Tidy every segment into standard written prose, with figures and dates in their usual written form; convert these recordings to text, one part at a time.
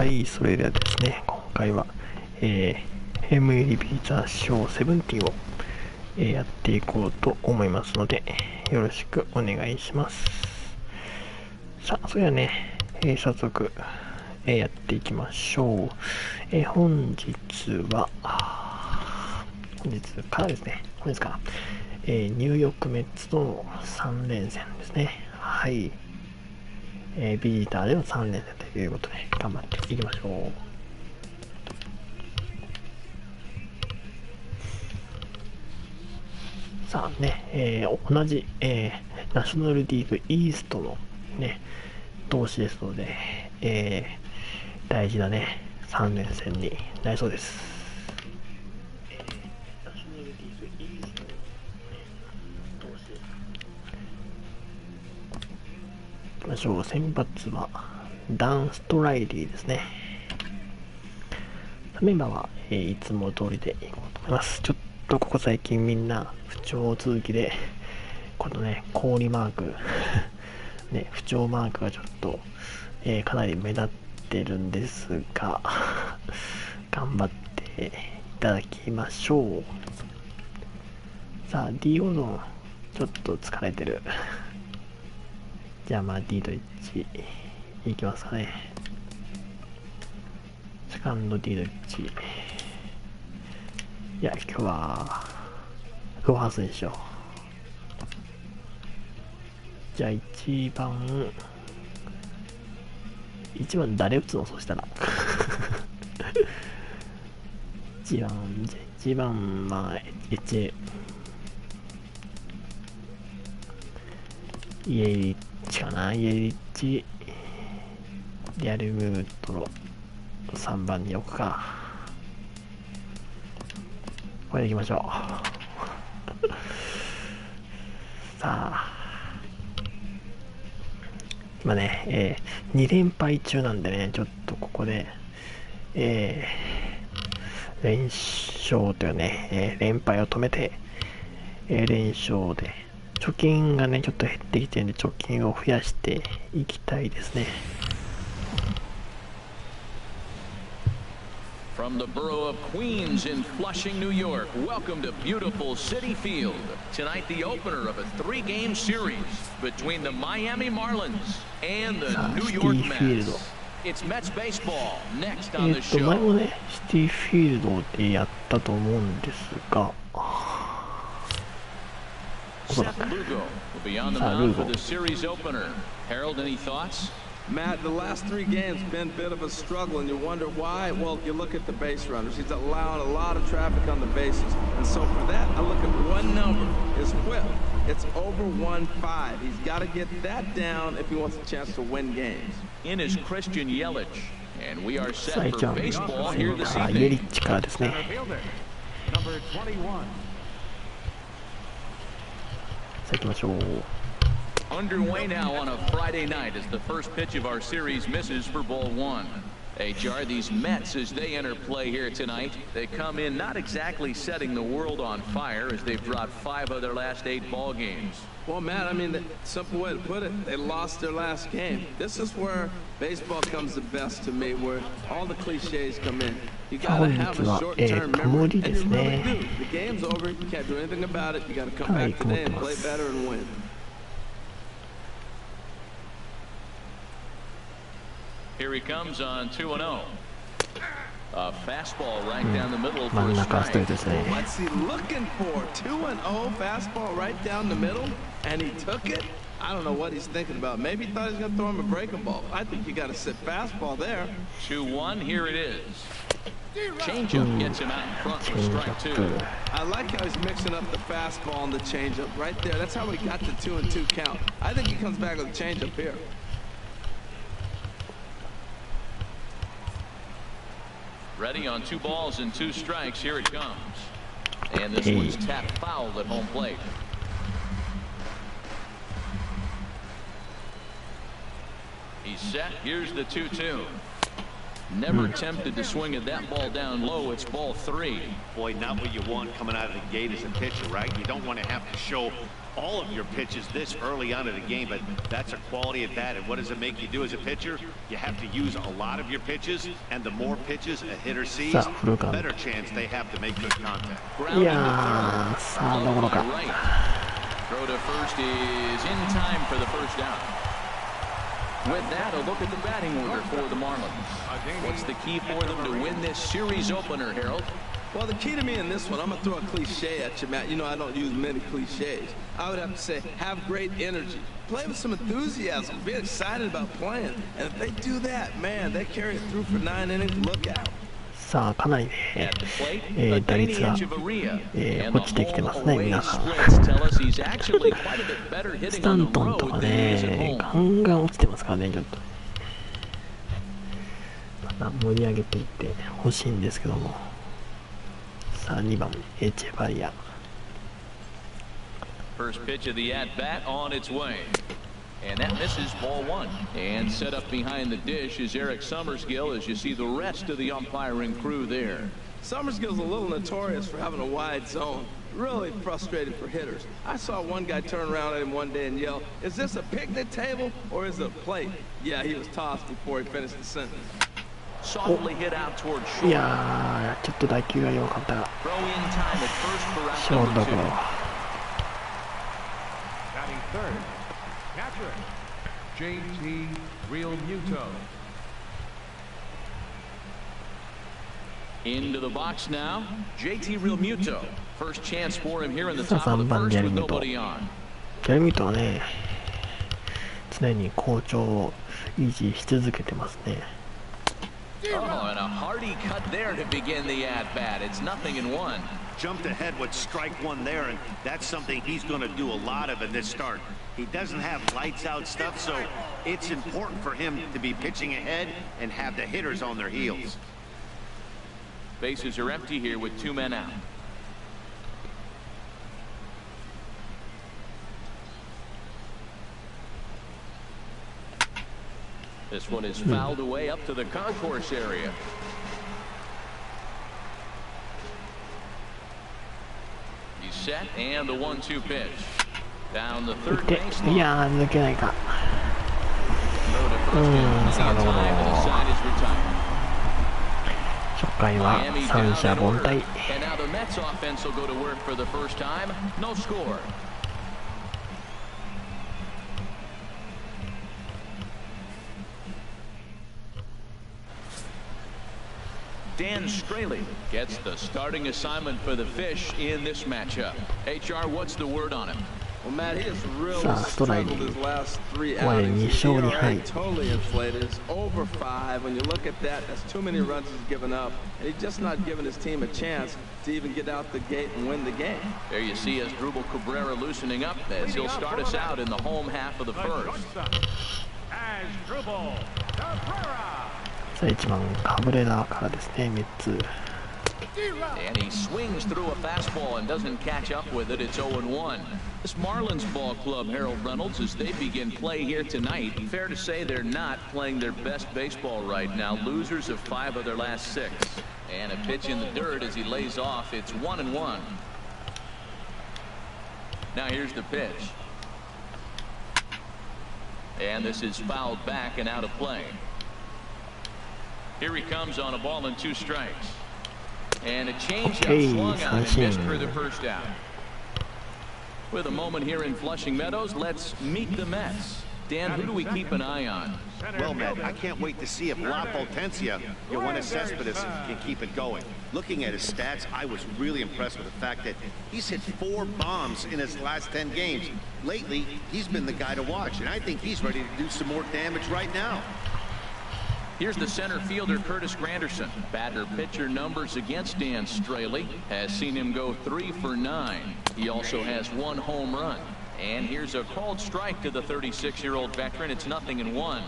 はい、それではですね、今回は、MLB ザショー17を、やっていこうと思いますので、よろしくお願いします。さあ、それではね、早速、やっていきましょう。本日からですね、本日から、ニューヨークメッツとの3連戦ですね。はい。ビジターでの3連戦ということで、頑張っていきましょう。さあね、同じ、ナショナルリーグイーストのね、同士ですので、大事なね、3連戦になりそうです。ナショナルリーグイーストの、同士です。いきましょう。先発はダン・ストライリーですね。メンバーは、いつも通りでいこうと思います。ちょっとここ最近みんな不調続きで、このね、氷マークね、不調マークがちょっと、かなり目立ってるんですが頑張っていただきましょう。さあ D オゾンちょっと疲れてる。じゃあまあ D と1いきますかね。セカンド D と1。いや今日はロハスにしよう。じゃあ1番誰打つの？そしたら1番まあイエリッチかな。イエリッチリアルムートロ3番に置くか。これでいきましょうさあ今ね、2連敗中なんでね、ちょっとここで、連勝というね、連敗を止めて、連勝で貯金がねちょっと減ってきてるんで、貯金を増やしていきたいですね。From the borough of Queens in Flushing, New York, welcome to beautiful Citi Field. Tonight, the opener of a 3-game series between the Miami Marlins and the New York Mets. It's Mets baseball next on the show. 前もね、シティフィールドでやったと思うんですが、Seth Lugo will be on the mound for the series opener. Harold, any thoughts? Matt, the last 3 games have been a bit of a struggle, and you wonder why. Well, you look at the base runners. He's allowing a lot of traffic on the bases. And so for that, I look at one number, his whip. It's over 1.5. He's got to get that down if he wants a chance to win games. In is Christian Yelich, and we are set for baseball here this evening. Number 21. さあ行きましょう。 Underway now on a Friday night as the first pitch of our series misses for ball 1. HR, these Mets, as they enter play here tonight, they come in not exactly setting the world on fire as they've dropped 5 of their last 8 ball games. Well, Matt, I mean, the simple way to put it, they lost their last game. This is where baseball comes the best to me, where all the cliches come in. You gotta have a short-term memory, and you really do. The game's over, you can't do anything about it. You gotta come back today and play better and win. Here he comes on 2-0. A fastball right down the middle for a strike. What's he looking for? 2-0 fastball right down the middle, and he took it. I don't know what he's thinking about. Maybe he thought he was going to throw him a breaking ball. I think you got to sit fastball there. 2-1. Here it is. Changeup gets him out in front for strike 2. I like how he's mixing up the fastball and the changeup right there. That's how he got the 2-2 count. I think he comes back with a changeup here. Ready on 2 balls and 2 strikes. Here it comes. And this one's tapped foul at home plate. He's set. Here's the 2-2. Never tempted to swing at that ball down low. It's ball 3. Boy, not what you want coming out of the gate as a pitcher, right? You don't want to have to show all of your pitches this early on in the game, but that's a quality at that. And what does it make you do as a pitcher? You have to use a lot of your pitches, and the more pitches a hitter sees, the better chance they have to make good contact. いやー、さあどころか。 Throw to first is in time for the first out. With that, a look at the batting order for the Marlins. What's the key for them to win this series opener, Harold? Well, the key to me in this one, I'm going to throw a cliche at you, Matt. You know I don't use many cliches. I would have to say, have great energy. Play with some enthusiasm. Be excited about playing. And if they do that, man, they carry it through for 9 innings. Look out. さあかなりね、打率が、落ちてきてますね、皆さん。スタントンとかね、ガンガン落ちてますからね、ちょっと。また盛り上げていってほしいんですけども。さあ2番、エチェバリア。First pitch of the at-bat on its way. And that misses ball 1. And set up behind the dish is Eric Summersgill as you see the rest of the umpiring crew there. Summersgill's a little notorious for having a wide zone. Really frustrating for hitters. I saw one guy turn around at him one day and yell, "Is this a picnic table or is it a plate?" Yeah, he was tossed before he finished the sentence. Softly hit out toward short. いやー、ちょっと打球が弱かったが。 Throw in time at first for out ショート number ゴロ。 2. Batting third, catcher, JT Realmuto. Into the box now, JT Realmuto. First chance for him here in the top of the 3番 first リアル with ミュート。 nobody on. リアルミュートはね、常に好調を維持し続けてますね。Oh, and a hearty cut there to begin the at-bat. It's 0-1. Jumped ahead with strike 1 there, and that's something he's going to do a lot of in this start. He doesn't have lights out stuff, so it's important for him to be pitching ahead and have the hitters on their heels. Bases are empty here with 2 men out. This one is fouled away up to the concourse area. He's set and the 1-2 pitch. Down the third 打って base い line. やー抜けないか。 Throw to first in plenty of time and the side is retired. 初回は Miami 三 down 者 in 凡 order. 退。 And now the Mets offense will go to work for the first time. No score. Dan Straley gets the starting assignment for the Fish in this matchup. HR, what's the word on him? Well, Matt, he has really さあストライク struggled his last 3 これで outings. 2勝2 ERA 敗。 totally inflated. It's over 5. When you look at that, that's too many runs he's given up. And he's just not giving his team a chance to even get out the gate and win the game. There you see Asdrubal Cabrera loosening up as he'll start us out in the home half of the first. Asdrubal Cabrera. さあ1番カブレラからですね、メッツ。 And he swings through a fastball and doesn't catch up with it. It's 0-1. This Marlins ball club, Harold Reynolds, as they begin play here tonight, fair to say they're not playing their best baseball right now. Losers of 5 of their last 6. And a pitch in the dirt as he lays off. It's 1-1. Now here's the pitch. And this is fouled back and out of play. Here he comes on a ball and 2 strikes. And a changeup swung on and missed for the first out. With a moment here in Flushing Meadows, let's meet the Mets. Dan, who do we keep an eye on? Well, Matt, I can't wait to see if La Potencia, Yoenis Cespedes, can keep it going. Looking at his stats, I was really impressed with the fact that he's hit 4 bombs in his last 10 games. Lately, he's been the guy to watch, and I think he's ready to do some more damage right now. Here's the center fielder, Curtis Granderson. Batter-pitcher numbers against Dan Straley has seen him go 3 for 9. He also has 1 home run. And here's a called strike to the 36-year-old veteran. It's 0-1.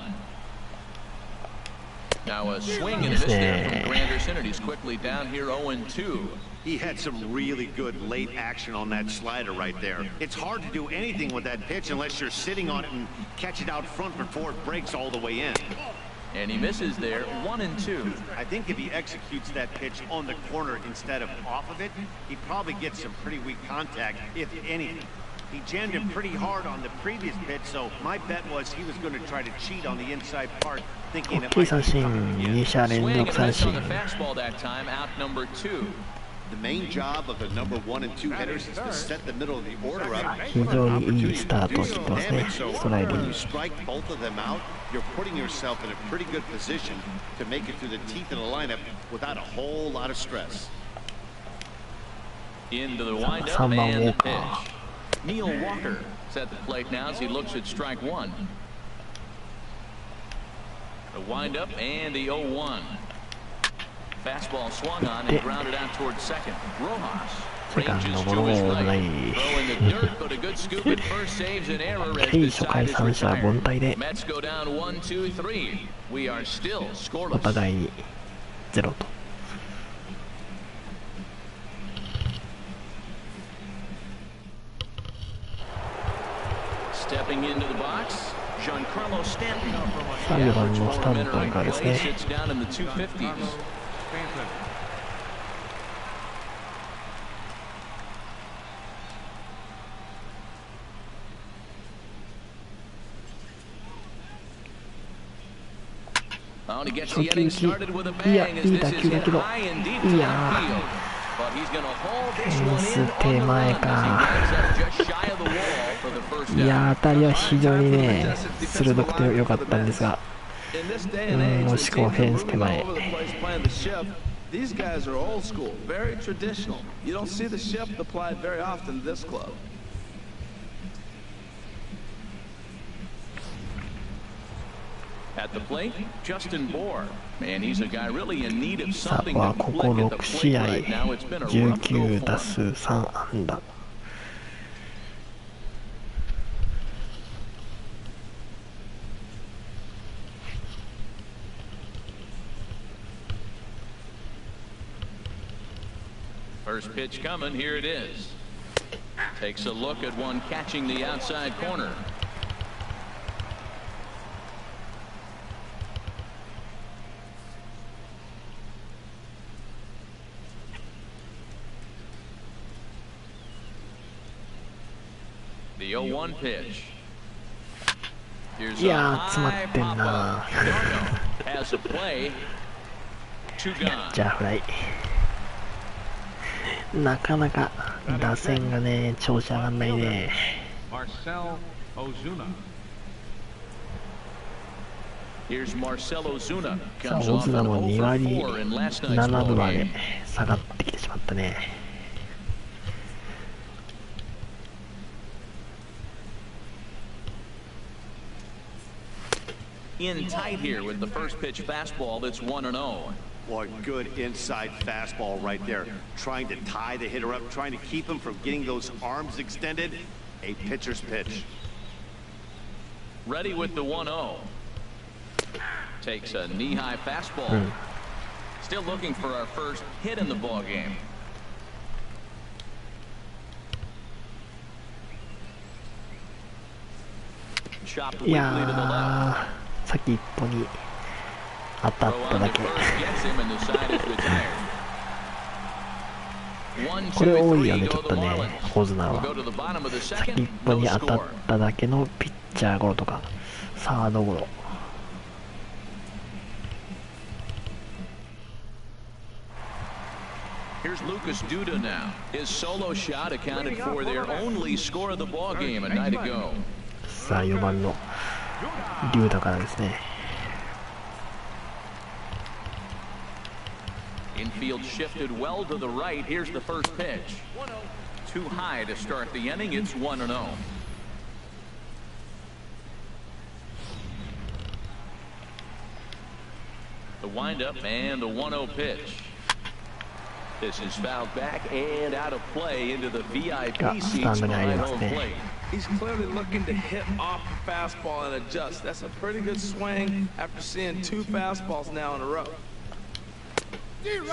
Now a swing and a miss there from Granderson, and he's quickly down here 0-2. He had some really good late action on that slider right there. It's hard to do anything with that pitch unless you're sitting on it and catch it out front before it breaks all the way in. And he misses there, 1-2. I think if he executes that pitch on the corner instead of off of it, he probably gets some pretty weak contact, if anything. He jammed him pretty hard on the previous pitch, so my bet was he was going to try to cheat on the inside part, thinking it 大きい might 三 be 振、 coming 2 again. 者連 Swing 続 and a 三 miss 振。 on the fastball that time, out number 2. The main job of the number 1 and 2 hitters is to set the middle of the order up. 非常にいいスタートを切ってますね、 So ストライディ when ン you グ。 strike both of them out, you're putting yourself in a pretty good position to make it through the teeth of the lineup without a whole lot of stress. Into the windup 3番 and ウォ the ーカ pitch. Neil Walker is at the plate now as he looks at strike 1. The windup and the 0-1. Fastball swung on and grounded out towards second. Rojas ranges to his right. Throw in the dirt, but a good scoop at first saves an error as the side is retired. Mets go down 1-2-3. We are still お scoreless. 互いに0と。 Stepping into the box, Giancarlo Stanton. 3番のスタントンからですね。 Sits down in the 250s. Stanton. 初球打ち、いや、いい打球だけど、いやフェンス手前か。いや、当たりは非常にね、鋭くて良かったんですが、惜しくもフェンス手前。 These guys are old school, very traditional. You don't see the shift applied very often in this club. At the plate, Justin Bohr. Man, he's a guy really in need of さ something あ、 to ここ click at the 6試 plate 合、 right now. It's been a rough go 19 for 打 him. 数3安打。 First pitch coming, here it is. Takes a look at one catching the outside corner. The 0-1 pitch. Here's い a やー、詰ま high ってん pop な。 up. Darno has a play. Two キャ gone. ッチャーフライ。なかなか打線がね、調子上がんないね。 Marcell Ozuna. Here's Marcell Ozuna. さあ、 Comes オ off ズナ an も2割 over 4 in last night's 7 ball 分まで game. 下がってきてしまったね。 In tight here with the first pitch fastball that's 1-0. Boy, good inside fastball right there. Trying to tie the hitter up, trying to keep him from getting those arms extended. A pitcher's pitch. Ready with the 1-0. Takes a knee-high fastball. Still looking for our first hit in the ball game. Chopped い weakly や to the left. ー、先一歩に当たっ Throw た on だ to け。 first, gets him, and the side is retired. これ多いよ 1-2-3ね、ちょ go っ the とね、 Marlins. オズナ We'll は。 go to the bottom of the 先 second. 一歩 No に当たっ score. ただけのピッチャーゴロとか、サードゴロ。 Here's Lucas Duda now. His solo shot accounted for their only score of the ball game a night ago. さあ、4番のリュウダからですね。 Infield shifted well to the right. Here's the first pitch. Too high to start the inning. It's 1-0. The windup and the 1-0 pitch. This is fouled back and out of play into the VIP seats behind home plate. He's clearly looking to hit off the fastball and adjust. That's a pretty good swing after seeing 2 fastballs now in a row.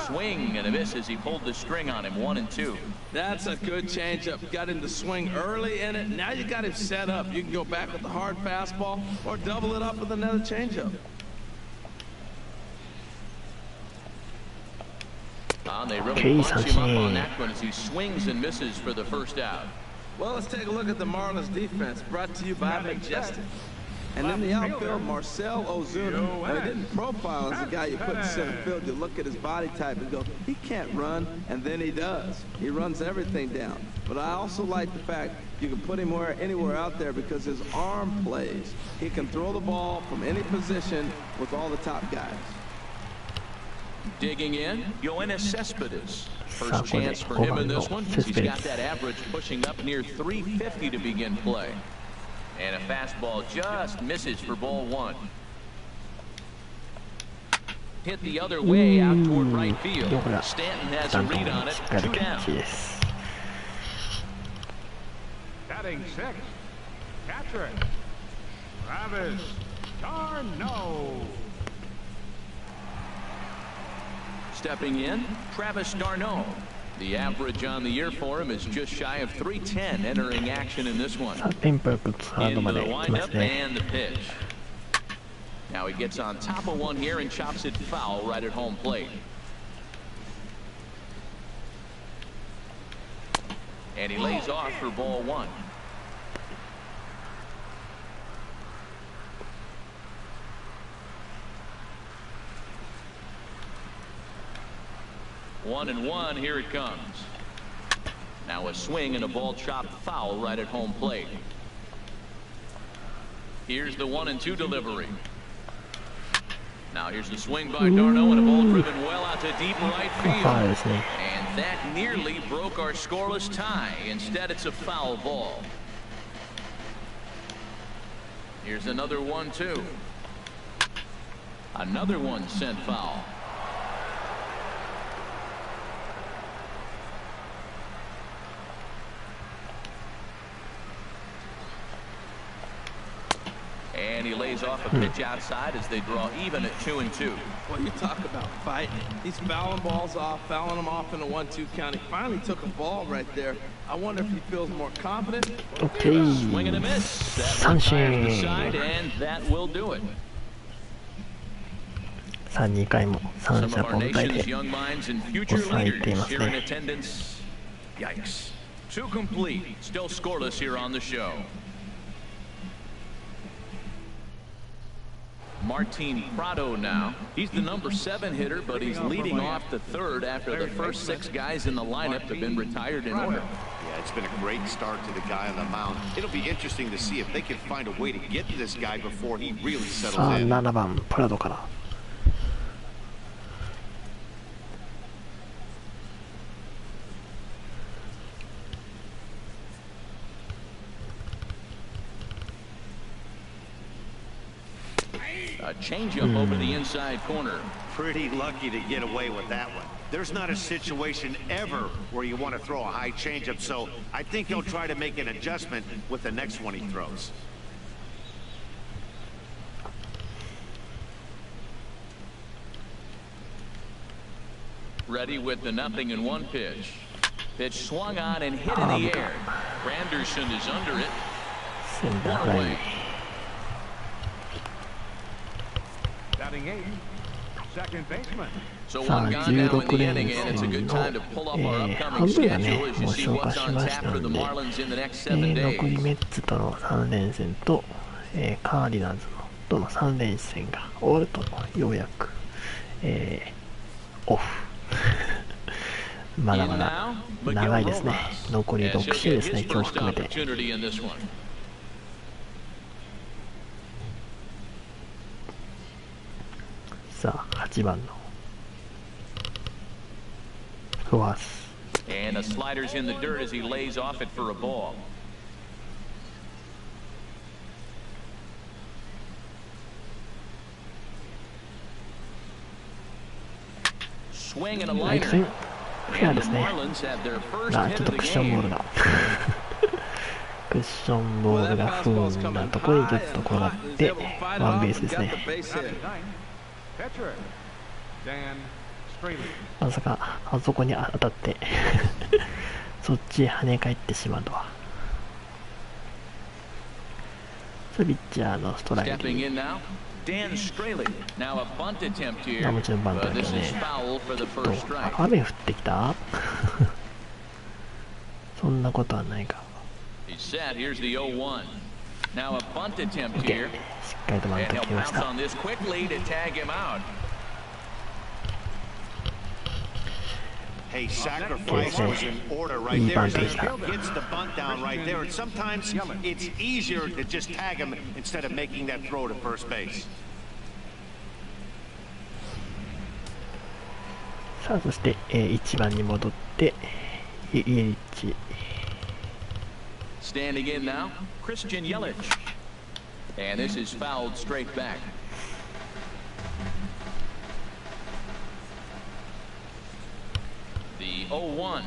Swing and a miss as he pulled the string on him. 1-2. That's a good changeup. Got him to swing early in it. Now you got him set up. You can go back with the hard fastball or double it up with another changeup. And they really Okay, bunch him up on Sanchez. that one as he swings and misses for the first out. Well, let's take a look at the Marlins defense, brought to you by Majestic. And in the outfield, Marcell Ozuna. Now, he didn't profile as a guy you put in center field. You look at his body type and go, he can't run, and then he does. He runs everything down. But I also like the fact you can put him anywhere out there because his arm plays. He can throw the ball from any position with all the top guys. Digging in, Yoenis Cespedes. First chance for him in this one. He's got that average pushing up near 350 to begin play. And a fastball just misses for ball one. Hit the other way out toward right field. Stanton has a read on it. 2 down. Batting sixth, catcher, Travis d'Arnaud. Stepping in, Travis d'Arnaud. The average on the year for him is just shy of 310 entering action in this one. テンポよくサード Into ま the で来ます windup ね。 and the pitch. Now he gets on top of one here and chops it foul right at home plate. And he lays off for ball one. One and one, here it comes. Now a swing and a ball chopped foul right at home plate. Here's the 1-2 delivery. Now here's the swing by d'Arnaud and a ball driven well out to deep right ファウル field. ですね。 And that nearly broke our scoreless tie. Instead, it's a foul ball. Here's another 1-2. Another one sent foul. And he lays off a pitch outside as they draw even at 2-2. Well, you talk about fighting. He's fouling balls off, fouling them off in the 1-2 count. He finally took a ball right there. I wonder if he feels more confident. OK。 Swing and a miss. That 三 one fires the 振。 side, and that will do it. さあ2回も三 Some 者 of our 凡退 nation's で young minds and future 抑えてい leaders ます here in ね。 attendance. Yikes. Two complete. Still scoreless here on the show. Martin Prado now. He's the number 7 hitter, but he's leading off the third after the first 6 guys in the lineup have been retired in order. Yeah, it's been a great start to the guy on the mound. It'll be interesting to see if they can find a way to get to this guy before he really さ settles あ in. 7番プラドから。A changeup over the inside corner. Pretty lucky to get away with that one. There's not a situation ever where you want to throw a high changeup, so I think he'll try to make an adjustment with the next one he throws. Ready with the 0-1 pitch. Pitch swung on and hit in the air. Granderson is under it. センター One フライ away. Batting eighth, second baseman. So さあ one gone now in 16 the 連 inning, and it's a 戦 good の time to pull up our 半 upcoming 分がね schedule as you もう see 消化 what's し on まし tap た for の the で、 Marlins in the next 7残り days. メッツとの3連戦と、カーディナルズとの3連戦が終わるとようやく、オフまだまだ長いですね。残り As 6 he'll 試合で get すね his 今日 first 含めて。 opportunity in this one. さあ8番のフワース。 And the slider's in the dirt as he lays off it for a ball. Swing and a ライト liner. 線フェア And で the すね。 Marlins have their first あ、 hit ちょっ of と the クッションボール game. がクッションボールが不運なところにちょっと転がってワンベースですね。 Batting ninth, catcher, Dan Straley. まさかあそこに当たってそっちへ跳ね返ってしまうとは。さあピッチャーのストライク Stepping in now, Dan Straley. Now a bunt attempt here. まあもちろんバントだけ This ど is ね。 foul for the first あ strike. 雨降ってきたそんなことはないか。 He's set. Here's the 0-1. Now a bunt attempt OK。 here. しっかりとバン And ト he'll 決めまし pounce た。 on this quickly to tag him out. Hey, sacrifice was in order right there. He gets the bunt down right there, and sometimes it's easier to just tag him instead of making that throw to first base. さあそして、1番に戻ってイエリッチ。 Standing in now, Christian Yelich. And this is fouled straight back. The 0-1.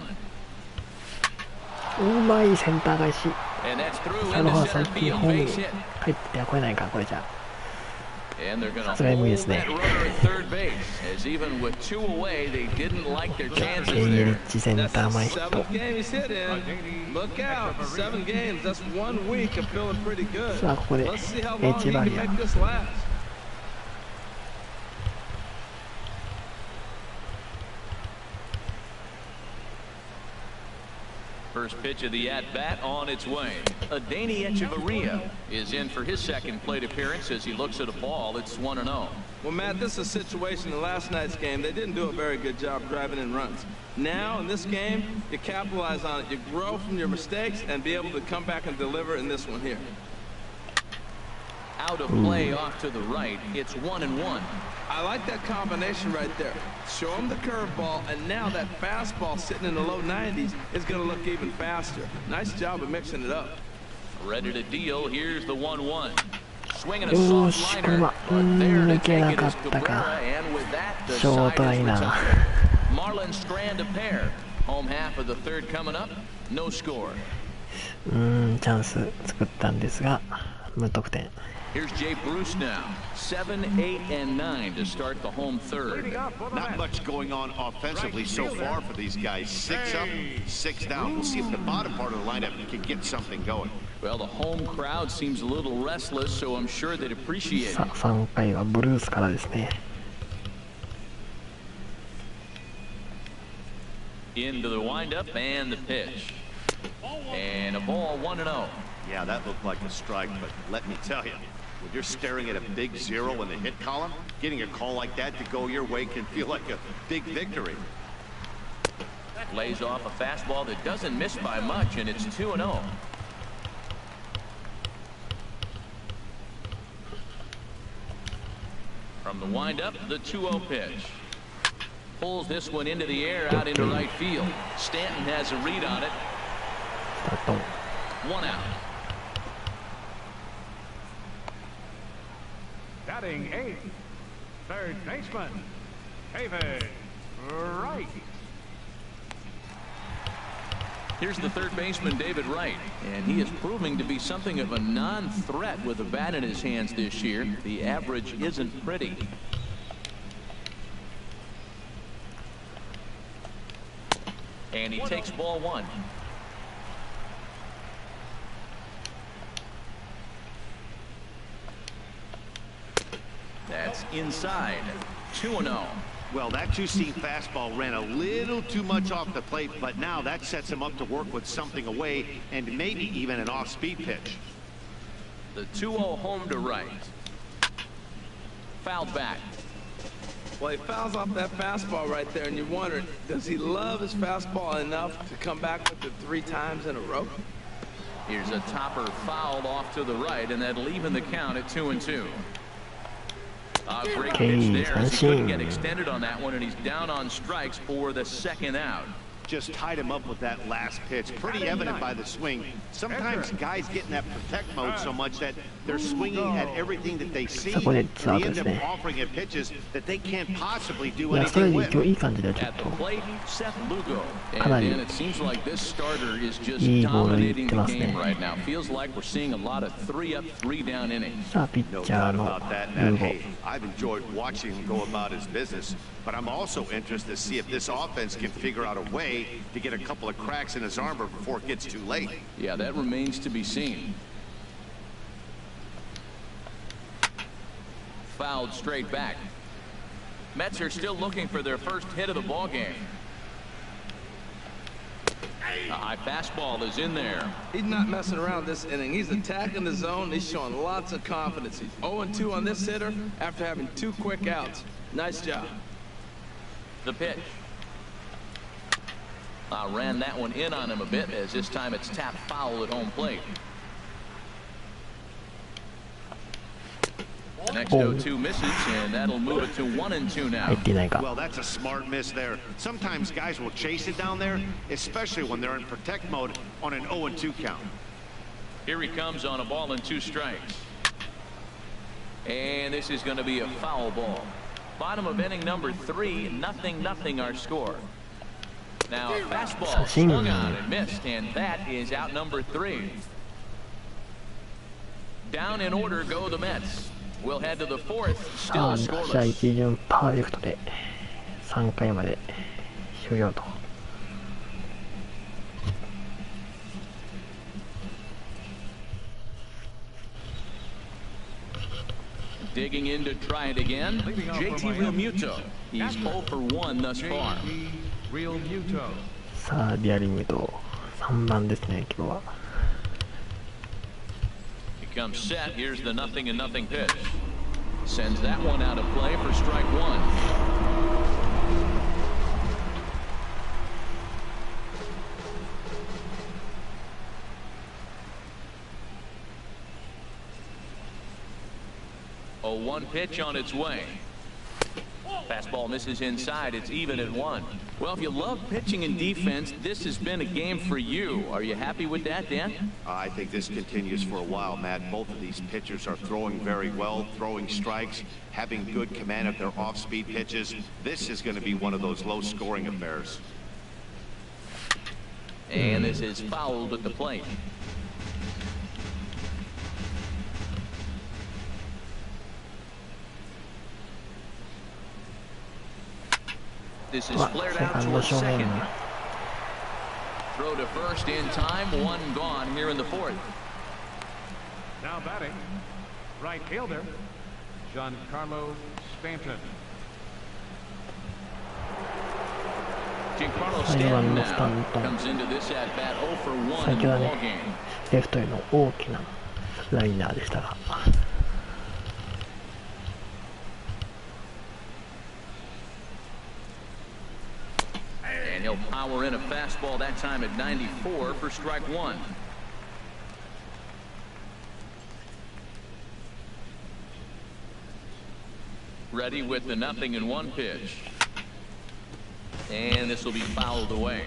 うまいセンター返し。 And that's through サの into 方は center 最近 field ホーム base に hit. 入ってはこれないかこれじゃ。 And they're going to さすがに無理で hold すね。 that runner at third base, as even with 2 away, they didn't like their chances イエリ there. ッチセンタ That's ー前 the ヒット。 7th game he's hit in. Look out, 7 games. That's 1 week of feeling pretty good. さあここで Let's see how long エ he チェバ can リア。 make this last. First pitch of the at-bat on its way. Adeiny Echeverria is in for his second plate appearance as he looks at a ball. It's 1-0. Well, Matt, this is a situation in last night's game. They didn't do a very good job driving in runs. Now, in this game, you capitalize on it. You grow from your mistakes and be able to come back and deliver in this one here. Out of play off to the right. It's 1-1. I like that combination right there. Show him the curveball, and now that fastball sitting in the low 90s is going to look even faster. Nice job of mixing it up. Ready to deal. Here's the 1-1. Swinging a よ soft しこれ liner, は but there to 抜け take な it か is ったか。 Cabrera, and with that, the ショー side トラ is イナー。 retired. Marlins strand a pair. Home half of the third coming up. No score. チャンス作ったんですが無得点。 Here's Jay Bruce now. 7, 8, and 9 to start the home third. Not much going on offensively so far for these guys. 6 up, 6 down. We'll see if the bottom part of the lineup can get something going. Well, the home crowd seems a little restless, so I'm sure they'd appreciate さ it. あ3回はブルースからですね。 Into the windup and the pitch. And a ball 1-0. Yeah, that looked like a strike, but let me tell you, when you're staring at a big 0 in the hit column, getting a call like that to go your way can feel like a big victory. Lays off a fastball that doesn't miss by much, and it's 2-0. From the windup, the 2-0 pitch. Pulls this one into the air out into right field. Stanton has a read on it. スタート。 1 out. Batting 8th, third baseman, David Wright. Here's the third baseman, David Wright, and he is proving to be something of a non-threat with a bat in his hands this year. The average isn't pretty. And he takes ball 1. That's inside. 2-0. Well, that two-seam fastball ran a little too much off the plate, but now that sets him up to work with something away and maybe even an off-speed pitch. The 2-0 home to right. Fouled back. Well, he fouls off that fastball right there, and you wonder, does he love his fastball enough to come back with it 3 times in a row? Here's a topper fouled off to the right, and that'll even the count at 2-2. Great pitch there as he couldn't get extended on that one, and he's down on strikes for the second out. Just tied him up with that last pitch. Pretty evident by the swing. Sometimes guys get in that protect mode so much that they're swinging at everything that they see, and they end up offering at pitches that they can't possibly do いやそれ anything で with. 今日いい感じでちょっ At the と plate, Seth Lugo. かな And り Dan, it seems like this starter is just いいボールい dominating って the ますね。 game right now. Feels like we're seeing a lot of 3-up, 3-down innings. さあピッ No チャー doubt の about that, ル Matt. ーゴ。 Hey, I've enjoyed watching him go about his business, but I'm also interested to see if this offense can figure out a way to get a couple of cracks in his armor before it gets too late. Yeah, that remains to be seen. fouled straight back. Mets are still looking for their first hit of the ball game. A high fastball is in there. He's not messing around this inning. He's attacking the zone. He's showing lots of confidence. He's 0-2 on this hitter after having 2 quick outs. Nice job. The pitch. Ran that one in on him a bit, as this time it's tapped foul at home plate. The next 0-2 misses, and that'll move it to 1-2 now. Well, that's a smart miss there. Sometimes guys will chase it down there, especially when they're in protect mode on an 0-2 count. Here he comes on a ball and 2 strikes. And this is going to be a foul ball. Bottom of inning number 3, 0-0 our score. Now a fastball swung on and missed, and that is out number 3. Down in order go the Mets. We'll head to the 4th, still scoreless. 一巡パーフェクトで3回まで終了と。Digging in to try it again, JT Realmuto. He's 0 for 1 thus far. さあリアルミュート3番ですね今日は。He comes set. Here's the 0-0 pitch. Sends that one out of play for strike 1. A 1 pitch on its way. Fastball misses inside. It's even at 1. Well, if you love pitching and defense, this has been a game for you. Are you happy with that, Dan? I think this continues for a while, Matt. Both of these pitchers are throwing very well, throwing strikes, having good command of their off-speed pitches. This is going to be one of those low-scoring affairs. And this is fouled at the plate. This is flared out towards second. Throw to first in time. 1 gone here in the 4th. Now batting, right fielder, Giancarlo Stanton. Giancarlo Stanton now comes into this at bat 0 for 1 in the ball game. レフトへの大きなライナーでしたが。And he'll power in a fastball that time at 94 for strike 1. Ready with the 0-1 pitch. And this will be fouled away.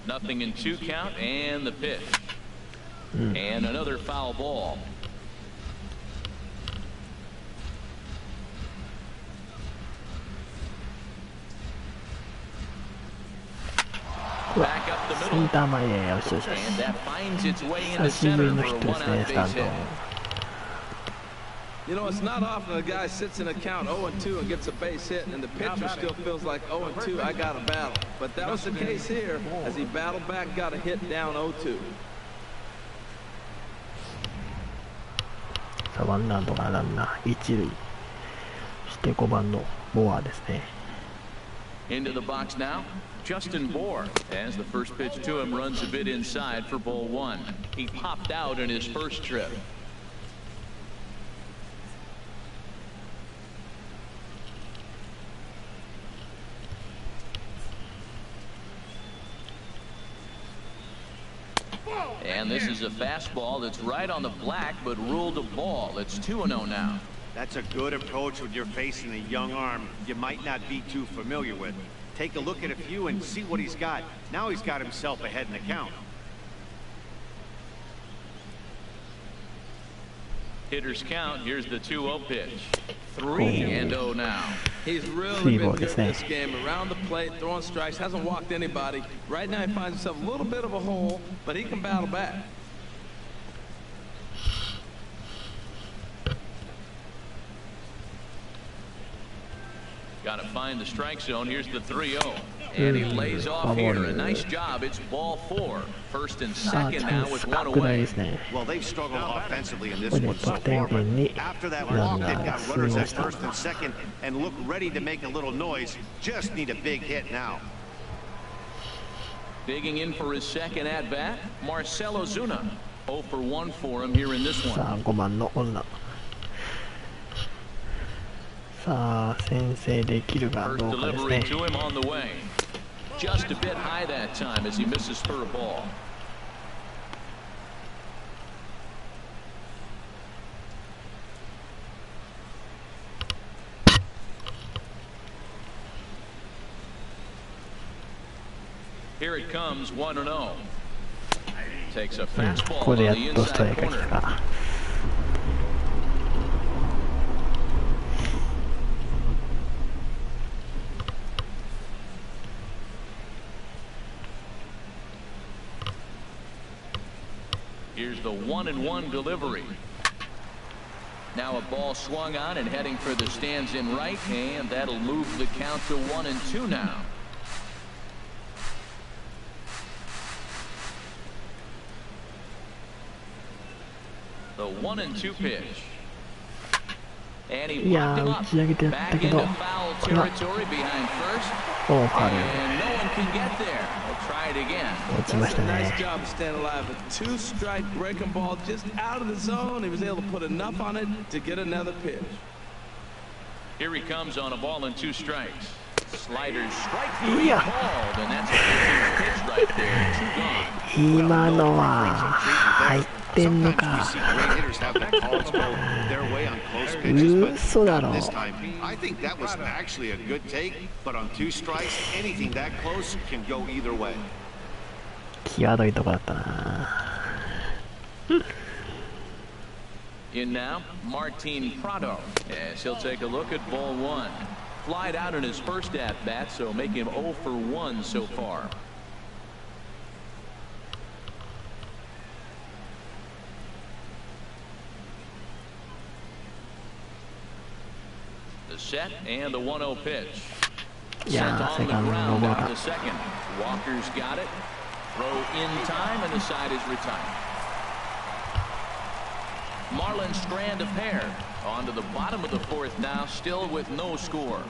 Nothing in 2 count, and the pitch. And another foul ball. Back up the middle. センター前へよしよしよし。 And that finds its way into 久しぶ center りの for ヒ a ットですね 1-out スタ base ントン。 hit. You know, it's not often a guy sits in a count 0-2 and gets a base hit, and the pitcher still feels like 0-2, I got a battle. But that was the case here, as he battled back, got a hit down 0-2. さあワンアウトからランナー1塁。そして5番のボアですね。 Into the box now, Justin Bour, as the first pitch to him runs a bit inside for ball 1. He popped out in his first trip. And this is a fastball that's right on the black, but ruled a ball. It's 2-0 now. That's a good approach when you're facing a young arm you might not be too familiar with. Take a look at a few and see what he's got. Now he's got himself ahead in the count. Hitters count. Here's the 2-0 pitch. 3-0 now. He's really been good in this game. Around the plate, throwing strikes, hasn't walked anybody. Right now he finds himself a little bit of a hole, but he can battle back. Got to find the strike zone. Here's the 3-0. And he lays off here. A nice job. It's ball 4. First and second now with one away. Well, they've struggled offensively in this one so far, but after that walk, they've got runners at first and second and look ready to make a little noise. Just need a big hit now. Digging in for his second at-bat, Marcelo Zuna. 0 for 1 for him here in this one. さあ5番の女。さあ先制できるかどうかですね。 Just a bit high that time as he misses for a ball. Here it comes, 1-0. Takes a fastball on the inside corner. Here's the 1-1 delivery. Now a ball swung on and heading for the stands in right, and that'll move the count to 1-2 now. The 1-2 pitch. And he blocked him up. Back into foul territory behind first. And no one can get there. We'll try it again. That's a nice job of staying alive. A 2-strike breaking ball just out of the zone. He was able to put enough on it to get another pitch. Here he comes on a ball and 2 strikes. Sliders strike 3 called, and that's a pitch right there. 2 gone. 今のは入ってんのか。嘘だろ。 I think that was actually a good take, but on 2 strikes, anything that close can go either way. 際どいとこだったな。In now, Martin Prado, as he'll take a look at ball 1. Flied out in his first at-bat, so make him 0 for 1 so far. The set and the 1-0 pitch. Sent on the ground out to second. Walker's got it. Throw in time, and the side is retired. Marlins strand a pair. On to the bottom of the 4th now, still with no score.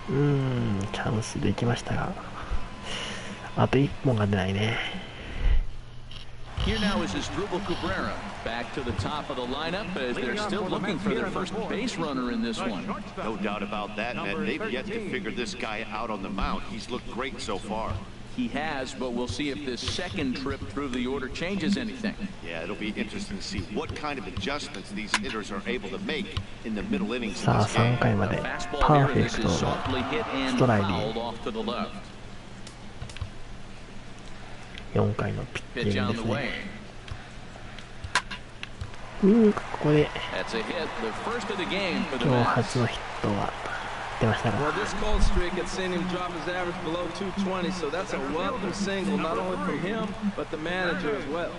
チャンスできましたが、あと1本が出ないね。 Here now is Asdrubal Cabrera back to the top of the lineup as they're still looking for their first base runner in this one. No doubt about that, man. They've yet to figure this guy out on the mound. He's looked great so far. He has, but we'll see if this second trip through the order changes anything. Yeah, it'll be interesting to see what kind of adjustments these hitters are able to make in the middle innings. さあ3回までパーフェクトのストライディ4回のピッチングですね。ここで今日初のヒットが出ましたが。 Well, this cold streak had seen him drop his average below 220, so that's a welcome single, not only from him, but the manager as well.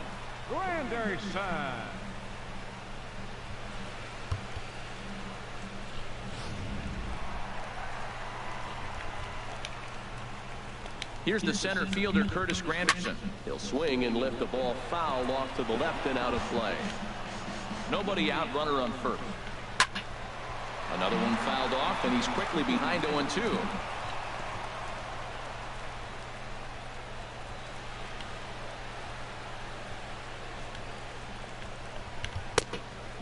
Here's the center fielder, Curtis Granderson. He'll swing and lift the ball foul off to the left and out of play. Nobody out, runner on first. Another one fouled off, and he's quickly behind 0-2.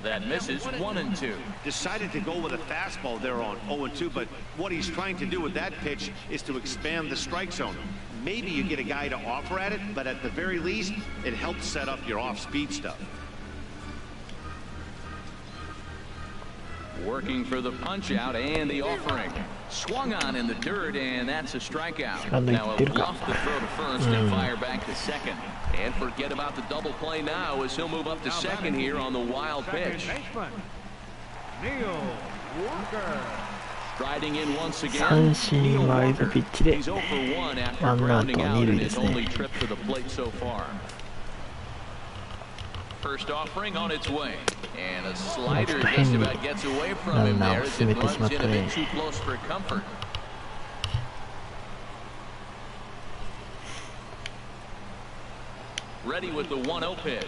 That misses 1-2. Decided to go with a fastball there on 0-2, but what he's trying to do with that pitch is to expand the strike zone. Maybe you get a guy to offer at it, but at the very least, it helps set up your off-speed stuff. Working for the punch out and the offering. Swung on in the dirt, and that's a strikeout. Now a bluff to throw to first and fire back to second. And forget about the double play now as he'll move up to second here on the wild pitch. Striding in once again. 三振ワイドピッチで He's 0 for 1 after ワンアウト grounding out 2 in 塁で his す only ね。 trip to the plate so far. First offering on its way, And a slider just about gets away from him there as it runs in a bit too close for comfort. Ready with the 1-0 pitch.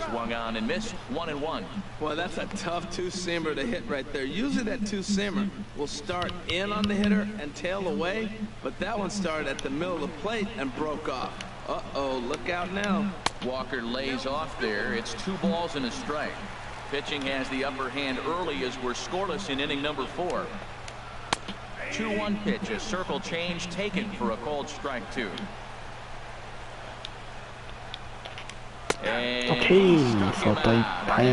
Swung on and missed, 1-1. Well, that's a tough two-seamer to hit right there. Usually that two-seamer will start in on the hitter and tail away, but that one started at the middle of the plate and broke off. Uh-oh, look out now. Walker lays off there. It's 2 balls and a strike. Pitching has the upper hand early as we're scoreless in inning number 4. 2-1 pitch, a circle change taken for a called strike 2. Okay, 外いっぱい。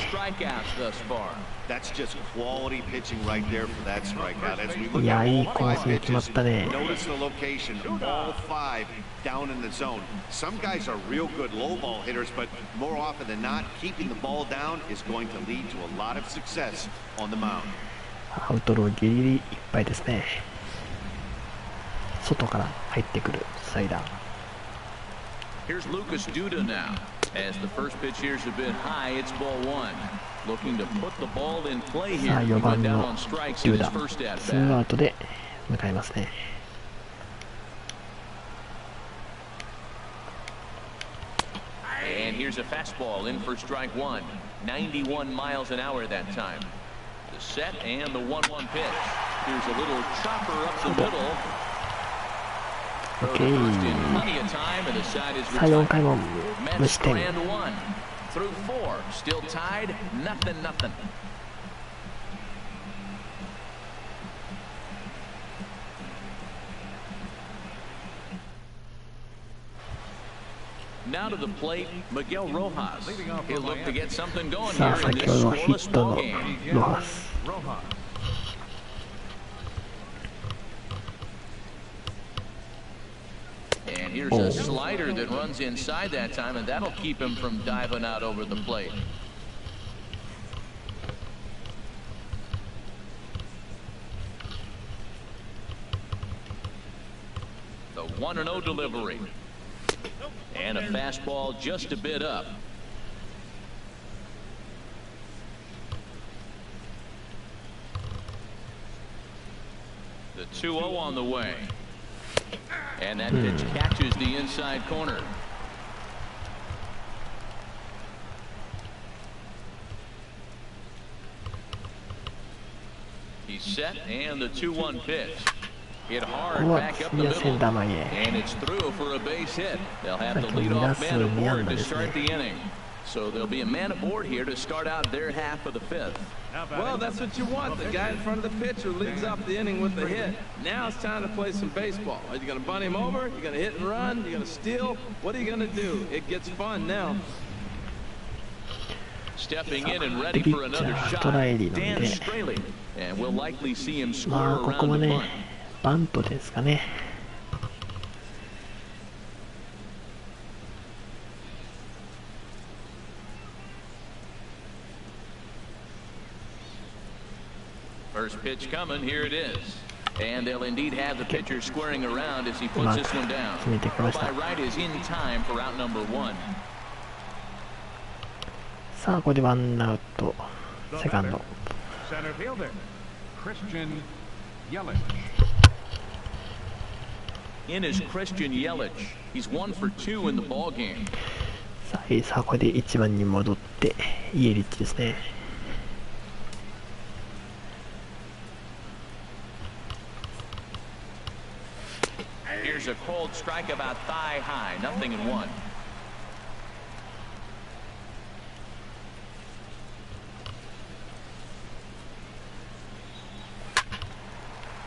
strikeouts thus far. That's just quality pitching right there for that strikeout. As we look いや、 at いい all コー 5 スに決まっ pitches, たね。 notice the location, all 5 down in the zone. Some guys are real good low ball hitters, but more often than not, keeping the ball down is going to lead to a lot of success on the mound. アウトローギリギリいっぱいですね。外から入ってくるスライダー。 Here's Lucas Duda now. As the first pitch here's a bit high, it's ball 1. Looking to put the ball in play here. さあ、 He 4 went 番 down の on strikes デュ in ー his ダ。 first at 2アウ bat. トで迎えますね。And here's a fastball in for strike 1. 91 miles an hour that time. The set and the 1-1 pitch. Here's a little chopper up the middle. Okay. Plenty of time, and the side is さあ、4回も無 Mets 失点。 strand 1 through 4. Still tied, nothing. Now to the plate, Miguel Rojas. He'll look to get something going さあ、 here in 先 this ほどヒ scoreless ット ball の game. ロハス。 Rojas. And here's a slider that runs inside that time, and that'll keep him from diving out over the plate. The 1-0 delivery. And a fastball just a bit up. The 2-0 on the way. And that pitch catches the inside corner. He's set, and the 2-1 pitch. Hit hard うわ、 back up 次 the はセン middle. ター前へ。 And it's through for a base hit. They'll have the さっき2 leadoff 打数 man 2 安 aboard 打 to ですね。 start the inning. So there'll be a man aboard here to start out their half of the 5th. Well, that's what you want. The guy in front of the pitcher leads off the inning with the hit. Now it's time to play some baseball. Are you going to bunt him over? You're going to hit and run? You're going to steal? What are you going to do? It gets fun now. Stepping in and ready for another shot, Dan Straley. And we'll likely see him まあ square ここ around も the ね bunt. バントですかね。 First pitch coming, here it is. And they'll indeed have the pitcher squaring around as he puts this one down. Throw by right is in time for out number 1. さあ、ここでワンアウト、セカンド。 Center fielder, Christian Yelich. In is Christian Yelich. He's 1 for 2 in the ball game. さあ、これで1番に戻って、イエリッチですね。 Here's a cold strike about thigh high, 0-1.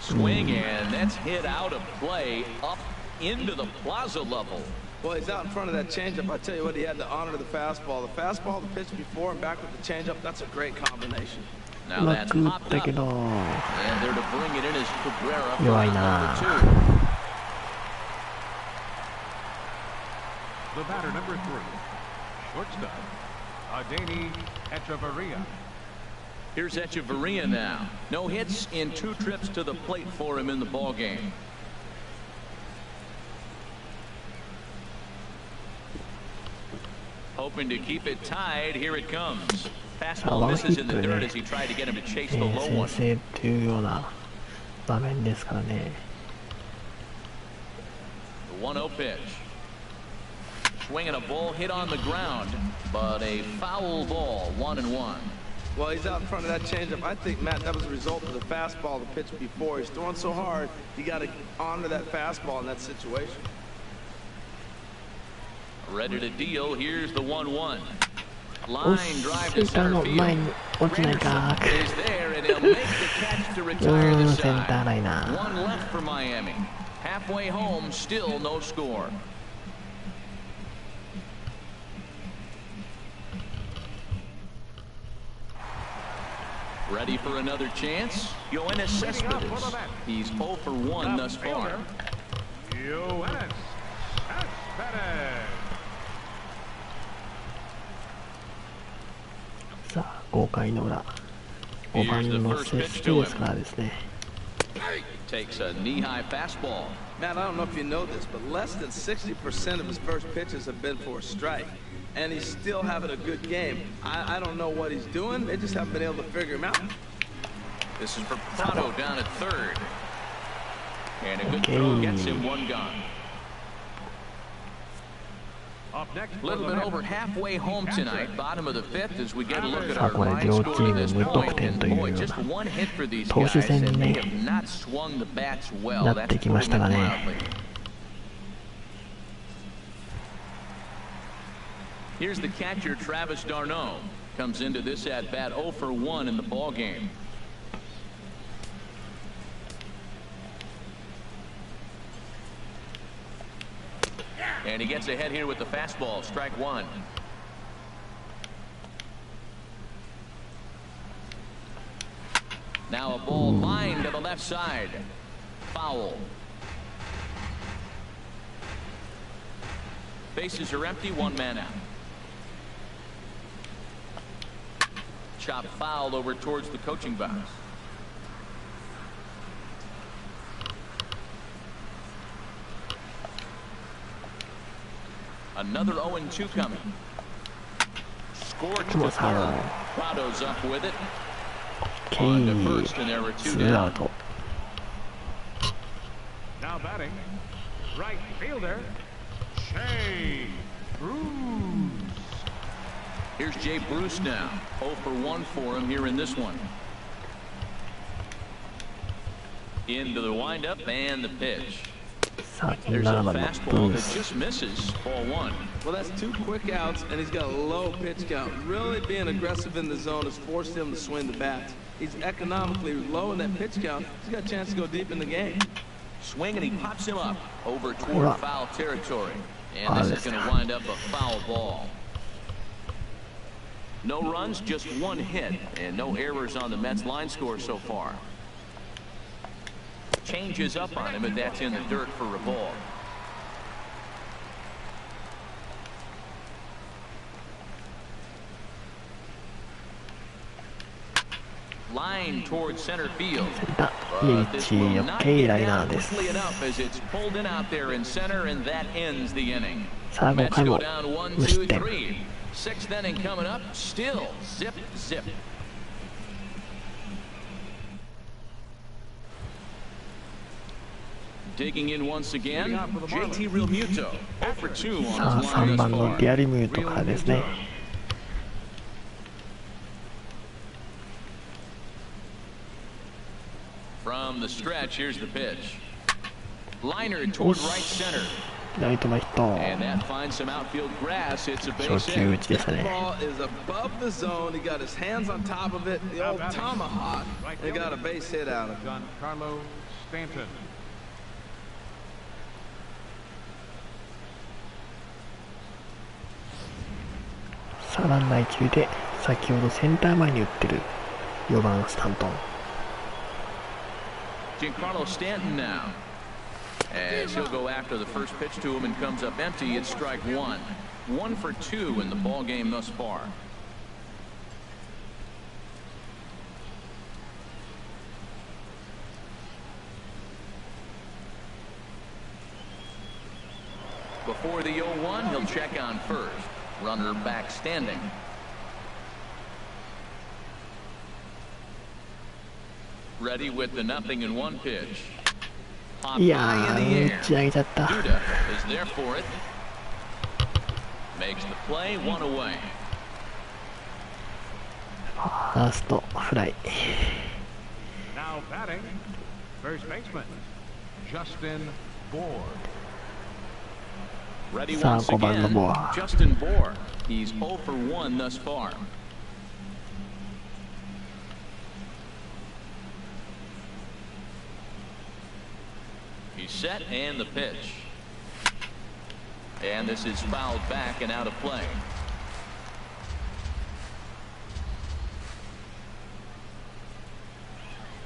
Swing, and that's hit out of play up into the plaza level. Well, he's out in front of that changeup. I tell you what, he had to honor the fastball. The fastball, the pitch before and back with the changeup, that's a great combination. Now that's うまく打っ popped た up. けど、 And they're to bring it in as Cabrera for 弱い out な。 number 2. The batter, number 3, shortstop, Adeiny Echeverria. Here's Echeverria now. No hits in 2 trips to the plate for him in the ball game. Hoping to keep it tied. Here it comes. Fastball misses in the dirt as he tried to get him to chase the low one. 先制というような場面ですからね。The 1-0 pitch. Swinging a ball hit on the ground, but a foul ball, 1-1. Well, he's out in front of that changeup. I think, Matt, that was a result of the fastball, the pitch before. He's throwing so hard, you got to honor that fastball in that situation. Ready to deal. Here's the 1-1. Line drive to center field. Anderson is there, and he'll make the catch to retire the side. One left for Miami. Halfway home, still no score. Ready for another chance? Yoenis Cespedes. He's 0 for 1 thus far. Yoenis Cespedes. さあ、5回の裏、5番のセスペですからですね。Takes a knee-high fastball. Matt, I don't know if you know this, but less than 60% of his first pitches have been for a strike. And he's still having a good game. I don't know what he's doing. They just haven't been able to figure him out. This is for Prado down at third. And a good throw gets him one gone. A little bit over halfway home tonight, bottom of the fifth, as we get a look at our line score to this point. And boy, just one hit for these guys, and they have not swung the bats well. That's putting it mildly. Here's the catcher, Travis d'Arnaud. Comes into this at-bat 0 for 1 in the ball game. And he gets ahead here with the fastball, strike one. Now a ball lined to the left side. Foul. Bases are empty, one man out. Chop foul over towards the coaching box. Another 0-2 coming. Scorched to third. Prado's up with it. On to first, and there were two down. Now batting, right fielder, Jay Bruce. Here's Jay Bruce now. 0 for 1 for him here in this one. Into the windup and the pitch. There's a fastball that just misses. Ball one. Well, that's 2 quick outs, and he's got a low pitch count. Really being aggressive in the zone has forced him to swing the bats. He's economically low in that pitch count. He's got a chance to go deep in the game. Swing, and he pops him up over toward foul territory. And this is going to wind up a foul ball. No runs, just 1 hit, and no errors on the Mets line score so far. Changes up on him, and that's in the dirt for a ball. Line towards center field. But this will not get down quickly enough as it's pulled in out there in center, and that ends the inning. Mets go down 1, 2, 3. 6th inning coming up. Still zip, zip. Digging in once again, JT Realmuto 0 for 2 on his line 3番のリアリムートからですね。From the stretch, here's the pitch. Liner toward right center. ライト前ヒット。 And that finds some outfield grass. It's a 初 base 球 hit. 打ちでしたね。 Ball is above the zone. He got his hands on top of it, the old tomahawk, and got a base hit out of it. Giancarlo Stanton. さあランナー1塁で先ほどセンター前に打ってる4番スタントン。 Giancarlo Stanton now. As he'll go after the first pitch to him and comes up empty, it's strike one. 1 for 2 in the ball game thus far. Before the 0-1, he'll check on first. Runner back standing. Ready with the 0-1 pitch. Hop いや high in ー the 打 air. ち上げちゃった。 Duda is there for it. Makes the play, one away. ファーストフライ。 Now batting, first baseman, Justin Bour. Ready さあ once 5番の again, ボア。 Justin Bour. He's 0 for 1 thus far. He's set and the pitch. And this is fouled back and out of play.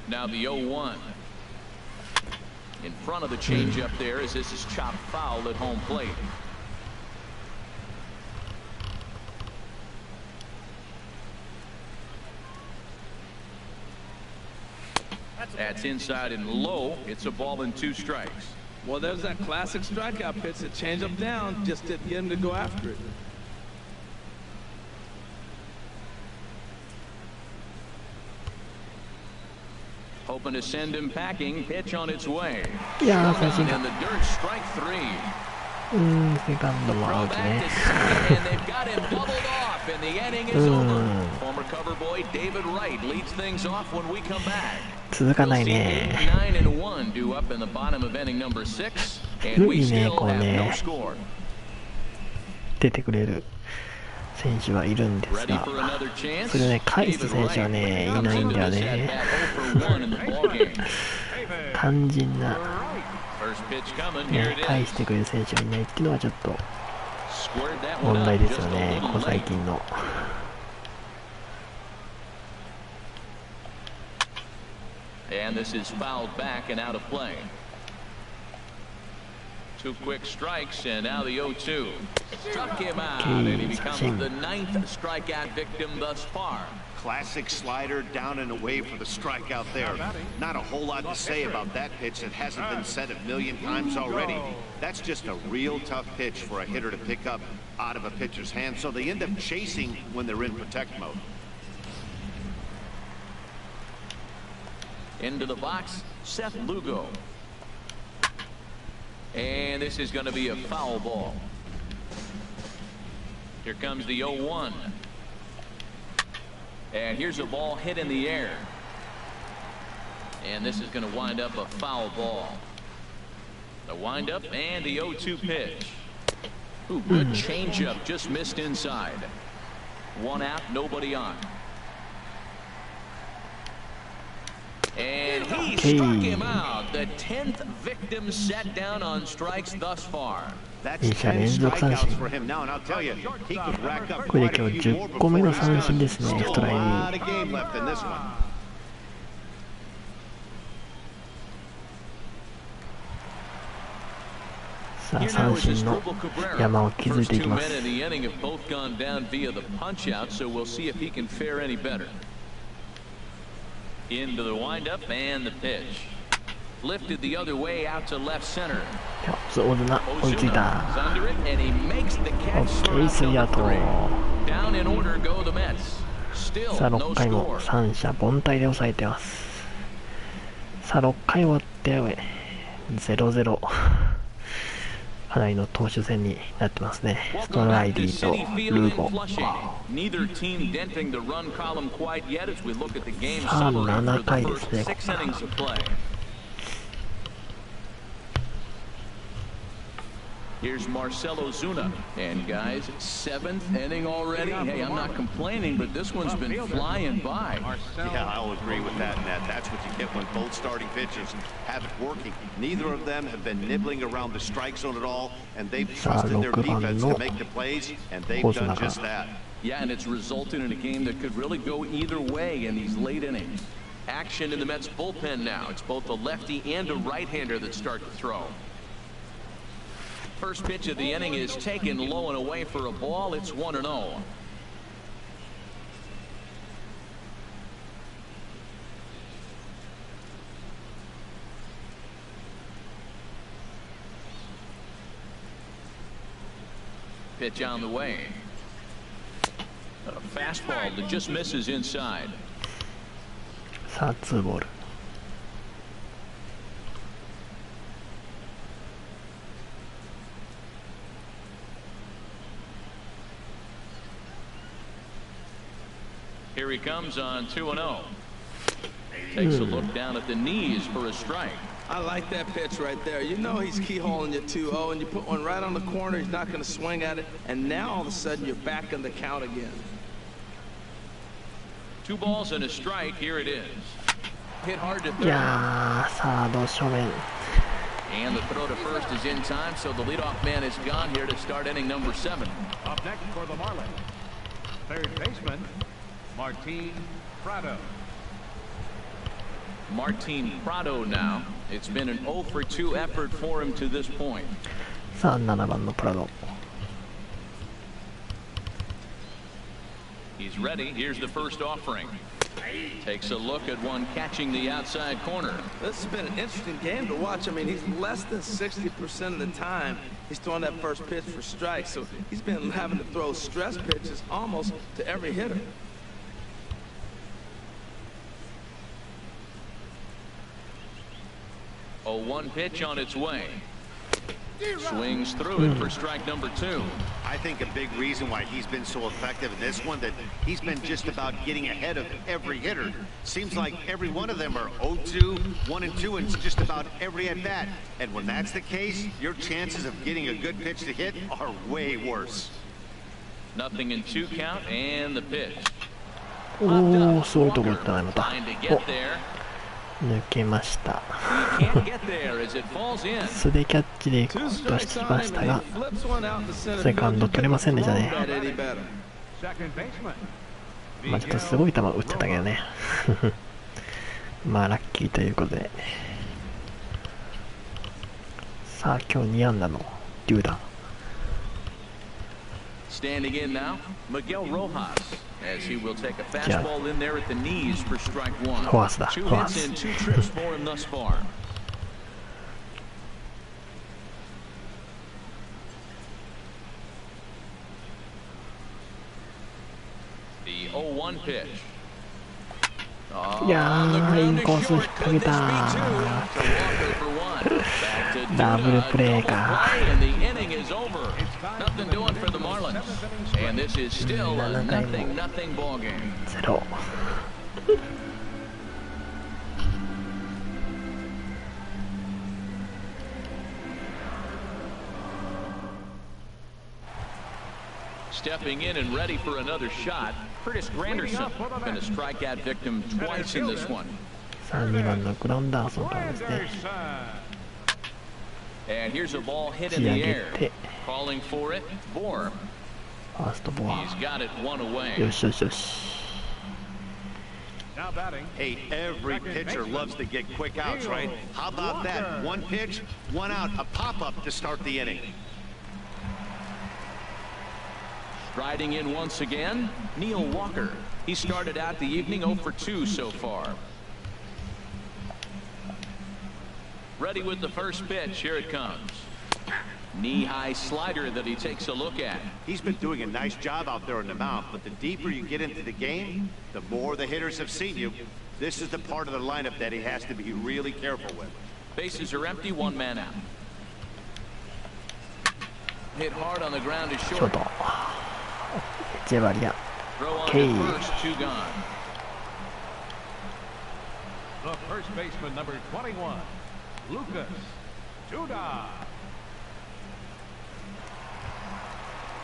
Now the 0-1. In front of the changeup there as this is chopped foul at home plate. That's inside and low. It's a ball and 2 strikes. Well, there's that classic strikeout pitch that changed him down, just didn't get him to go after it. Hoping to send him packing. Pitch on its way. いやー、三振 In か。 the dirt, strike 3. セカンドもアウト Back ね。 to second, and they've got him bubbled off, and the inning is over. Former cover boy David Wright leads things off when we come back. 続かない We'll see ね。 8-9-1 due up in the bottom of inning number 6, and we いいね、 still こう have ね no score. 出てくれる選手はいるんです Ready が、 for another chance? それをね、返す選手はね、いないんだよね。 肝心な、 First pitch coming, here ね、 it 返 is. してくれる選手がいないっていうのはちょっと Squared that one 問題 up です just よ a ね、 little ここ最 late. 近の。And this is fouled back and out of play. 2 quick strikes, and now the 0-2. Struck him out, and he becomes the 9th strikeout victim thus far. Classic slider down and away for the strikeout there. Not a whole lot to say about that pitch that hasn't been said a million times already. That's just a real tough pitch for a hitter to pick up out of a pitcher's hand, so they end up chasing when they're in protect mode. Into the box, Seth Lugo. And this is going to be a foul ball. Here comes the 0-1. And here's a ball hit in the air. And this is going to wind up a foul ball. The windup and the 0-2 pitch. Ooh, good changeup, just missed inside. 1 out, nobody on. And he struck him out. The 10th victim set down on strikes thus far. That's 10 strikeouts for him now, and I'll tell you, he could rack up これ quite で a 今 few 日 more 10個目 before の he's 三振 done. ですね、 Still スト a ライ lot に。 of game left in this one. さあ、三振の山を築いていきます First 2 men in the inning have both gone down via the punch out, so we'll see if he can fare any better. Into the windup and the pitch. Lifted the other way out to left center. 大綱追いつい Ozuna た。 is under it, and he makes the catch. OK、スリーアウト。 Down in order go the Mets. Still さあ、 no 6回も score. 三者凡退で抑えてます。さあ、6回終わって 0-0。かなりの投手戦になってますね。ストライディとルーボ。 Neither team denting the run column quite yet as we look at the game さあ、 summary 7 for the 回で first すね。 6 innings of play. Here's Marcell Ozuna, and guys, 7th inning already. Hey, I'm not complaining, but this one's been flying by. Yeah, I'll agree with that, Ned. That's what you get when both starting pitchers have it working. Neither of them have been nibbling around the strike zone at all, and they've trusted their defense to make the plays, and they've done just that. Yeah, and it's resulted in a game that could really go either way in these late innings. Action in the Mets bullpen now. It's both a lefty and a right-hander that start to throw. First pitch of the inning is taken low and away for a ball. It's 1-0. Pitch on the way. fastball that just misses inside. さあ2ボール。Here he comes on 2-0. Takes a look down at the knees for a strike. I like that pitch right there. You know he's keyholing you 2-0, and you put one right on the corner. He's not going to swing at it, and now all of a sudden you're back in the count again. 2 balls and a strike. Here it is. Hit hard to い third. やー、サード正面。 And the throw to first is in time, so the leadoff man is gone here to start inning number 7. Up next for the Marlins, third baseman, Martin Prado. Martin Prado now. It's been an 0 for 2 effort for him to this point. さあ7番のプラド。 He's ready. Here's the first offering. Takes a look at one catching the outside corner. This has been an interesting game to watch. I mean, he's less than 60% of the time he's throwing that first pitch for strikes, so he's been having to throw stress pitches almost to every hitter. A 1 pitch on its way. Swings through it for strike number 2. I think a big reason why he's been so effective in this one, that he's been just about getting ahead of every hitter. Seems like every one of them are 0-2, 1-2, and just about every at bat. And when that's the case, your chances of getting a good pitch to hit are way worse. 0 and 2 count, and the pitch. おお、すごいとこ行ったなまた。 Trying to get there. 抜けました。 He can't get there as it falls in. 素でキャッチで行こうとしてきましたが、セカンド取れませんでしたね。 Second baseman, まあちょっとすごい球打ってたけどね。まあラッキーということで。さあ今日2安打のリュウダ。 Standing in now, Miguel Rojas, as he will take a fastball in there at the knees for strike 1. フォアスだ、 2 フォア hits ス。 and 2 trips for him thus far. The 0-1 pitch. いやー、インコース引っ掛けた。ダブルプレーか。 Nothing doing for the Marlins, and this is still a 0-0 ball game. ゼロ。Stepping in and ready for another shot, Curtis Granderson been a strikeout victim twice in this one. さあ2番のグラウンダーソンからですね。 And here's a ball hit in 仕上 the げ air. て、 Calling for it, Bourne. ファーストボア。 He's got it one away. よしよしよし。 now batting, Hey, every pitcher loves to get quick outs, right? How about that? 1 pitch, 1 out, a pop-up to start the inning. Striding in once again, Neil Walker. He started out the evening 0 for 2 so far. Ready with the first pitch. Here it comes. Knee-high slider that he takes a look at. He's been doing a nice job out there in the mound, but the deeper you get into the game, the more the hitters have seen you. This is the part of the lineup that he has to be really careful with. Bases are empty, 1 man out. Hit hard on the ground is ショー short. ト。エチェバリア。 Throw on Okay. to first, 2 gone. the first baseman, number 21, Lucas Duda.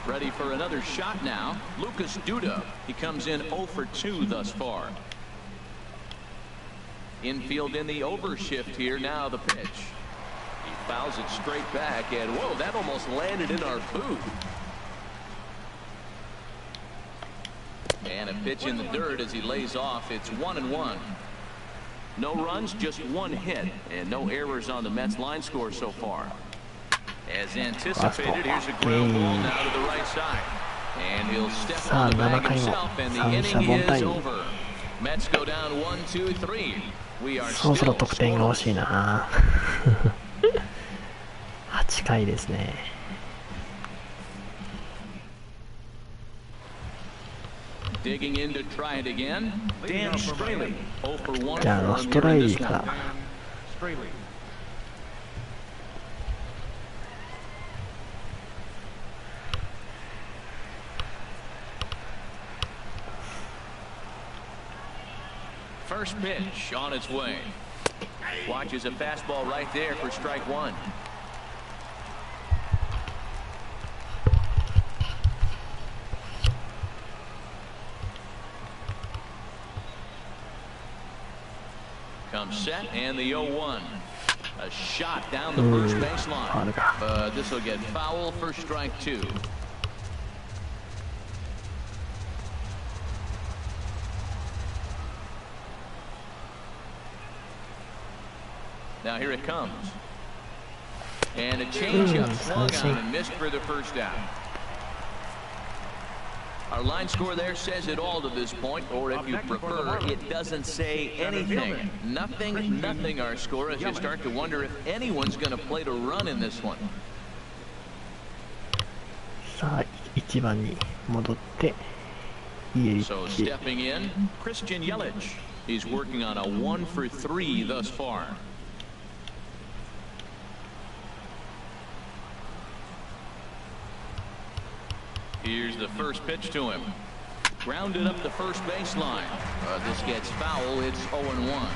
Ready for another shot now. Lucas Duda. He comes in 0 for 2 thus far. Infield in the overshift here. Now the pitch. He fouls it straight back, and whoa, that almost landed in our booth. And a pitch in the dirt as he lays off. It's 1-1. No runs, just 1 hit, and no errors on the Mets line score so far. As anticipated, here's a ground ball now to the right side. And he'll step on the bag himself, and the inning is over. Mets go down 1-2-3. We are そろそろ still 得点が欲しい scoreless. な。8回ですね。Digging in to try it again. Dan Straley. 0 for 1 じゃあfor ス him ト here ラ in イ this か one. ら Straley. First pitch on its way. Watches a fastball right there for strike one. Comes set and the 0-1. A shot down the first baseline. This will get foul for strike two. Now here it comes. And a changeup swung on and missed for the first out. Our line score there says it all to this point, or if you prefer, it doesn't say anything. Nothing our score as you start to wonder if anyone's going to play to run in this one. さあ1番に戻ってイエリッ So チ stepping in, Christian Yelich. He's working on a 1 for 3 thus far. Here's the first pitch to him. Grounded up the first baseline. This gets foul. It's 0-1.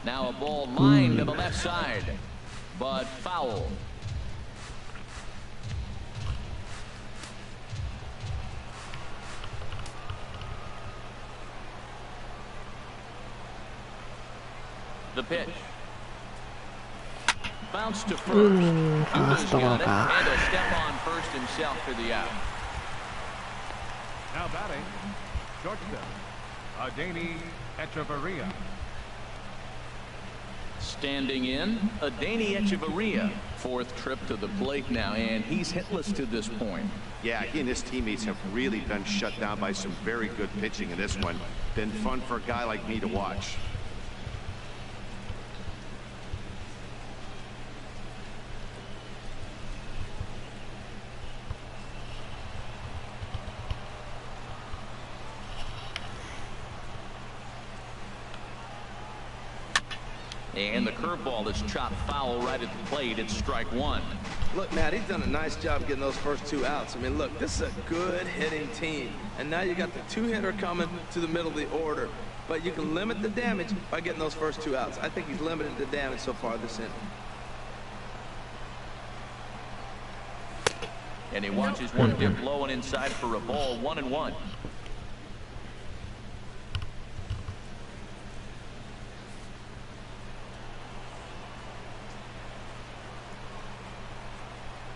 Now a ball lined to the left side, but foul. The pitch. Bounce to first. Duda's got it, and a step on first himself for the out. Now batting, shortstop, Adeiny Echeverria. Standing in, Adeiny Echeverria. Fourth trip to the plate now, and he's hitless to this point. Yeah, he and his teammates have really been shut down by some very good pitching in this one. Been fun for a guy like me to watch. And the curveball is chopped foul right at the plate. It's strike one. Look, Matt, he's done a nice job getting those first two outs. I mean, look, this is a good hitting team. And now you got the two-hitter coming to the middle of the order. But you can limit the damage by getting those first two outs. I think he's limited the damage so far this inning. And he watches one dip low and inside for a ball, 1-1.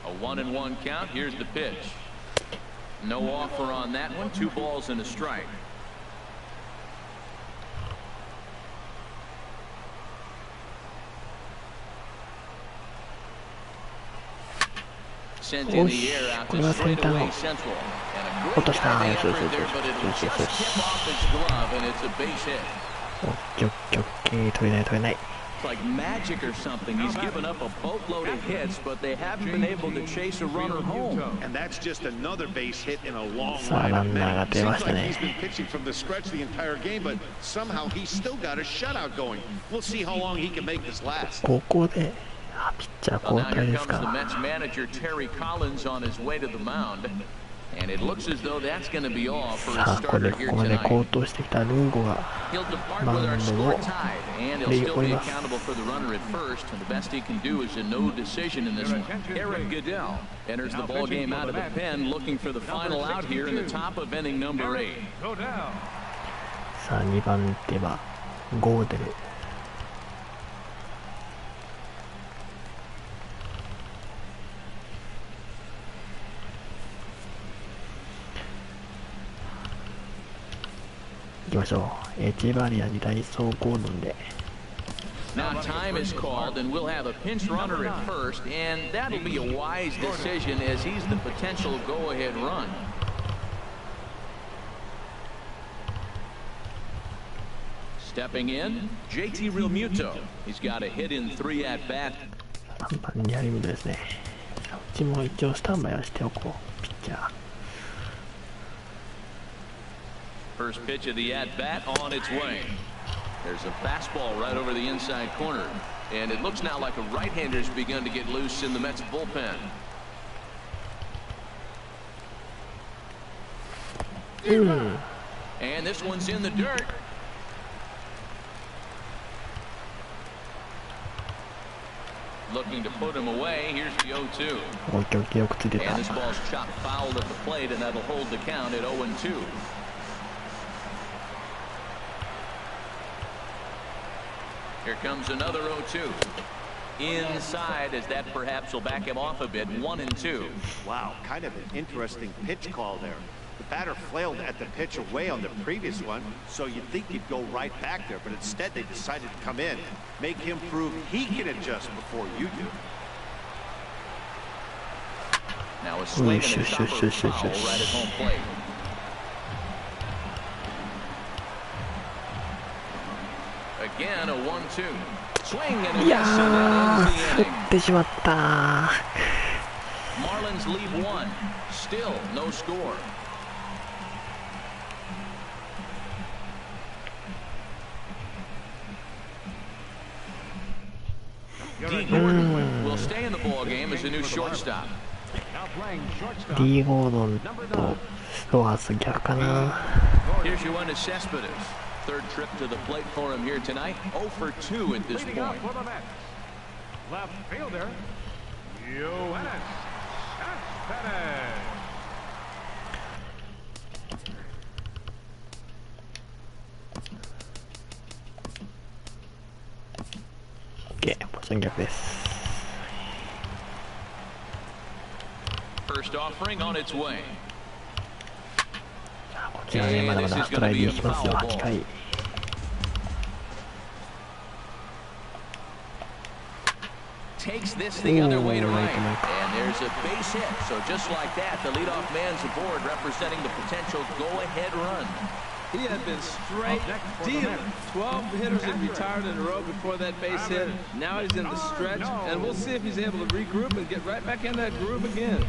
A 1-1 count. Here's the pitch. No offer on that one. 2 balls and a strike. Sent in the air out to straightaway central. And a great guy after it there, but it'll just tip off his glove, and it's a base hit. オッケーオッケーオッケー取れない取れない It's like magic or something. He's given up a boatload of hits, but they haven't been able to chase a runner home. And that's just another base hit in a long さあ line ラ of ンナーが men. 出ま Seems した like ね he's been pitching from the stretch the entire game, but somehow he's still got a shutout going. We'll see how long he can make this last. ここでピッチャー Well, 交 now 代 here です comes the か Mets manager Terry Collins on his way to the mound. And it looks as though that's going to be all for さ his あここで starter こ here こまで tonight. 高騰してきたルーゴが He'll depart マウ with ン our ド score を tied, and he'll で still 降り be ます accountable for the runner at first. And the best he can do is a no decision in this one. Eric Goodell enters the ball game out of the pen, looking for the final out here in the top of inning number 8. Go down. さあ2番手はゴーデル行きましょうエチェバリアに代走コードンで Now time is called, and we'll have a pinch runner at first, and that'll be a wise decision as he's the potential go-ahead run. Stepping in, JT Realmuto. He's got a hit in 3 at bat. 3番リアルミドですね。うちも一応スタンバイはしておこう、ピッチャー。First pitch of the at bat on its way. There's a fastball right over the inside corner, and it looks now like a right-hander's begun to get loose in the Mets bullpen. And this one's in the dirt. Looking to put him away. Here's the 0-2. And this ball's chopped foul at the plate, and that'll hold the count at 0-2. Here comes another 0-2. Inside, as that perhaps will back him off a bit. 1-2. Wow, kind of an interesting pitch call there. The batter flailed at the pitch away on the previous one, so you'd think he'd go right back there, but instead they decided to come in, make him prove he can adjust before you do. Now a swing and a chopper foul right at home plate. Again, a 1-2. Swing and a miss, and that ends the inning. Marlins lead 1. Still no score. D. Gordon will stay in the ball game as a new shortstop. D. Gordon とロハス逆かな。 Here's Yoenis Cespedes. Third trip to the plate for him here tonight. 0 for 2 at this point. Left fielder, Yoenis Cespedes. OK、ポジション逆です。 First offering on its way. こちらね、まだまだトライでいきますよ、8回。 Takes this the other way to right, and there's a base hit. So just like that, the leadoff man's aboard, representing the potential go-ahead run. He had been straight dealing. 12 hitters had retired in a row before that base hit. Now he's in the stretch, and we'll see if he's able to regroup and get right back in that groove again.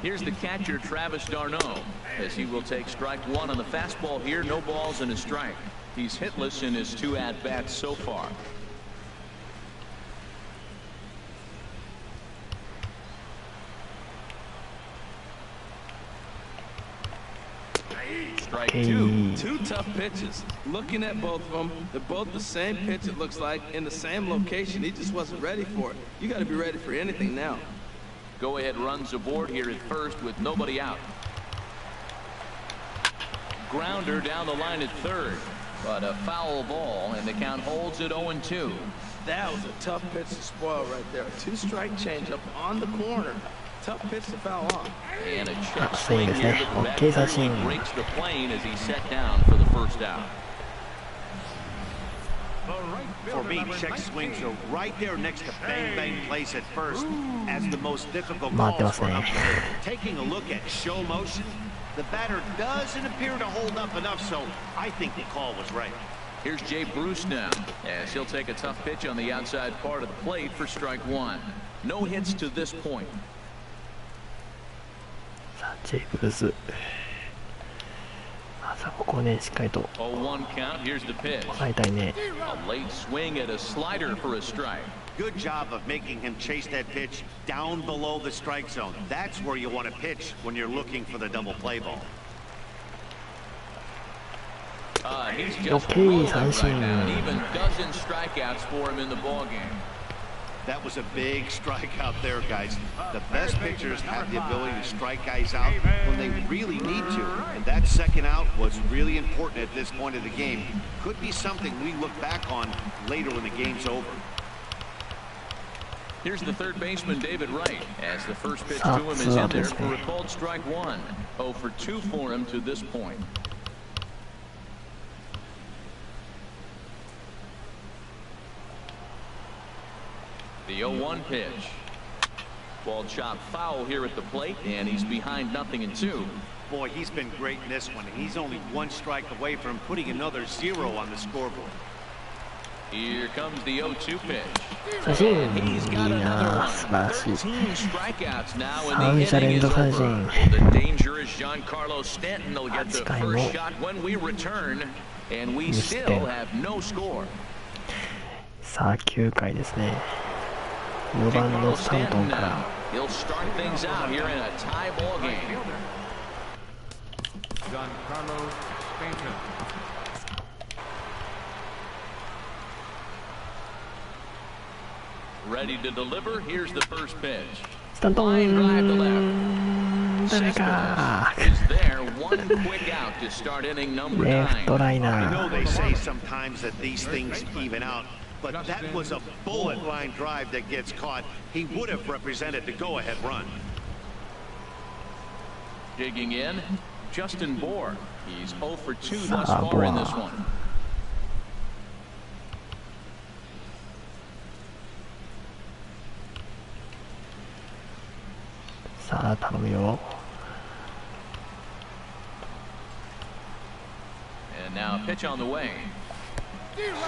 Here's the catcher, Travis d'Arnaud, as he will take strike 1 on the fastball here. No balls and a strike. He's hitless in his 2 at-bats so far. Strike 2. 2 tough pitches. Looking at both of them, they're both the same pitch, it looks like, in the same location. He just wasn't ready for it. You got to be ready for anything now. Go-ahead runs aboard here at first with nobody out. Grounder down the line at third, but a foul ball, and the count holds at 0-2. That was a tough pitch to spoil right there. 2-strike changeup on the corner. Tough pitch to foul off. And a check swing here, but the bat breaks the plane as he's set down for the first out. For me, check swings are right there next to bang bang plays at first as the most difficult calls for umpire. Taking a look at show motion, the batter doesn't appear to hold up enough, so I think the call was right. Here's Jay Bruce now, as he'll take a tough pitch on the outside part of the plate for strike 1. No hits to this point. Jay Bruce. ここね、しっかりと 0-1 count. Here's the pitch. 抑えたいね。 A late swing at a slider for a strike. Good job of making him chase that pitch down below the strike zone. That's where you want to pitch when you're looking for the double play ball. He's just rolling right now, and even dozen strikeouts for him in the ball game. That was a big strikeout there, guys. The best pitchers have the ability to strike guys out when they really need to. And that second out was really important at this point of the game. Could be something we look back on later when the game's over. Here's the third baseman, David Wright, as the first pitch to him is in there for a called strike 1. 0 for 2 for him to this point. The 0-1 pitch. Fastball chopped foul here at the plate, and he's behind 0-2. Boy, he's been great in this one. He's only one strike away from putting another 0 on the scoreboard. Here comes the 0-2 pitch. 三振。And he's い got い another な、 one. 素晴らしい。 13 strikeouts now, and 三 the 者 inning 連 is 続三 over. 振。 The dangerous Giancarlo Stanton will get the 8回も first shot when we return, and we 無失 still 点。 have no score. さあ9回ですね。4番 Giancarlo のスタントン Stanton から now. He'll start things out here in a tie ball game. Giancarlo Stanton. Ready to deliver. Here's the first pitch. スタント Line drive to ン left. 誰か Cespedes is there. One quick out to start inning number レフト 9. ライ I ナ know ー they say sometimes that these things even out, but that was a bullet line drive that gets caught. He would have represented the go-ahead run. Digging in, Justin Bohr. He's 0 for 2 thus Ah, far in Bohr. this one. さあ頼むよ。 And now a pitch on the way.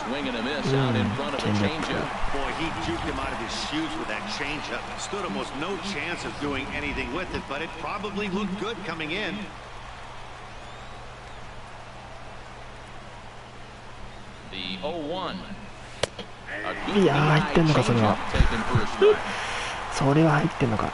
Swing and a miss out in front of a changeup. Boy, he juked him out of his shoes with that changeup. Stood almost no chance of doing anything with it, but it probably looked good coming in. The 0-1. A い good やー入ってんのかそれ changeup は。 taken for a strike. それは入ってんのか。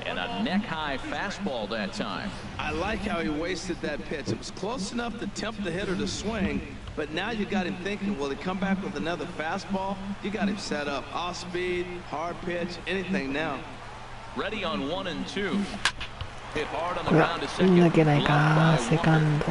And a neck-high fastball that time. I like how he wasted that pitch. It was close enough to tempt the hitter to swing, but now you got him thinking, will he come back with another fastball? You got him set up. Off speed, hard pitch, anything now. Ready on 1 and 2. Hit hard on the これは ground to second. 抜けないか Blocked by セカ Walker. ンド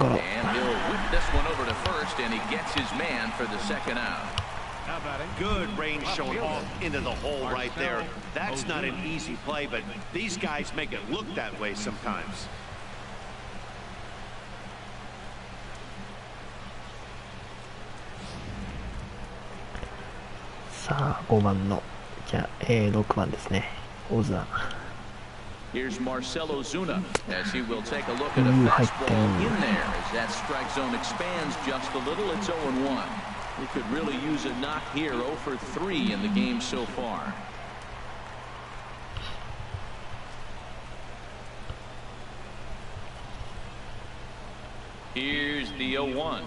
ゴロ。 And he'll whip this one over to first, and he gets his man for the second out. How about it? Good range shown off into the hole right there. That's not an easy play, but these guys make it look that way sometimes. さあ5番のじゃあ、6番ですね。オズナ。 Here's Marcell Ozuna as he will take a look at a Ooh, fastball hyped. in there as that strike zone expands just a little. It's 0-1. He could really use a knock here. 0 for 3 in the game so far. Here's the 0-1.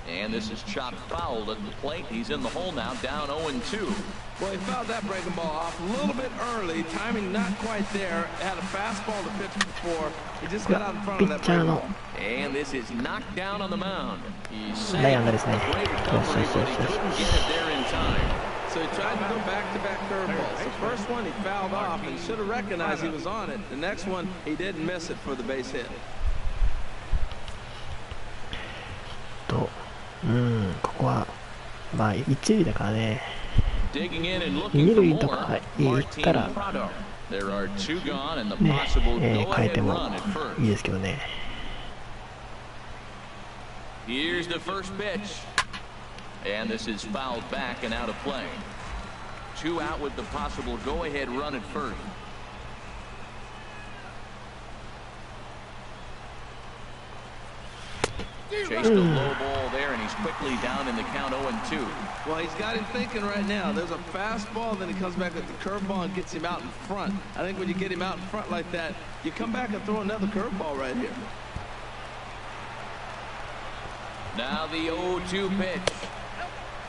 And this is chopped foul at the plate. He's in the hole now, down 0-2. Well, he fouled that breaking ball off a little bit early. Timing not quite there. Had a fastball to pitch before. He just got out in front ピ of that ッチャー breaking の ball. And this is knocked down on the mound. He's 内野安打ですね。 great よし recovery, よし but よ he しよし。 couldn't get it there in time. So he tried to go back-to-back curveballs. The first one he fouled off and should have recognized he was on it. The next one he didn't miss it for the base hit. とここはまあ一塁だからね。 Digging in and 二 looking for 塁と more. か行ったら Martin Prado. There are 2 gone and the ね、 possible 変え go-ahead ても run at first. いいですけどね。 Here's the first pitch. And this is fouled back and out of play. 2 out with the possible go-ahead run at first. Chased a low ball there, and he's quickly down in the count 0-2. Well, he's got him thinking right now. There's a fastball, then he comes back with the curveball and gets him out in front. I think when you get him out in front like that, you come back and throw another curveball right here. Now the 0-2 pitch.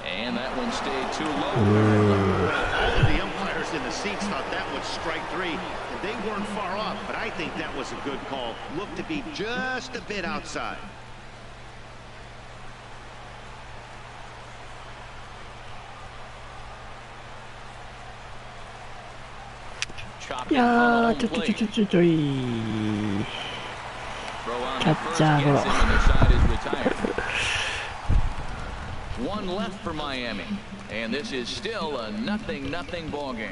And that one stayed too low. All of the umpires in the seats thought that was strike 3, and they weren't far off, but I think that was a good call. Looked to be just a bit outside. いやーちょいキャッチャーゴロ。 One left for Miami, and this is still a 0-0 ball game.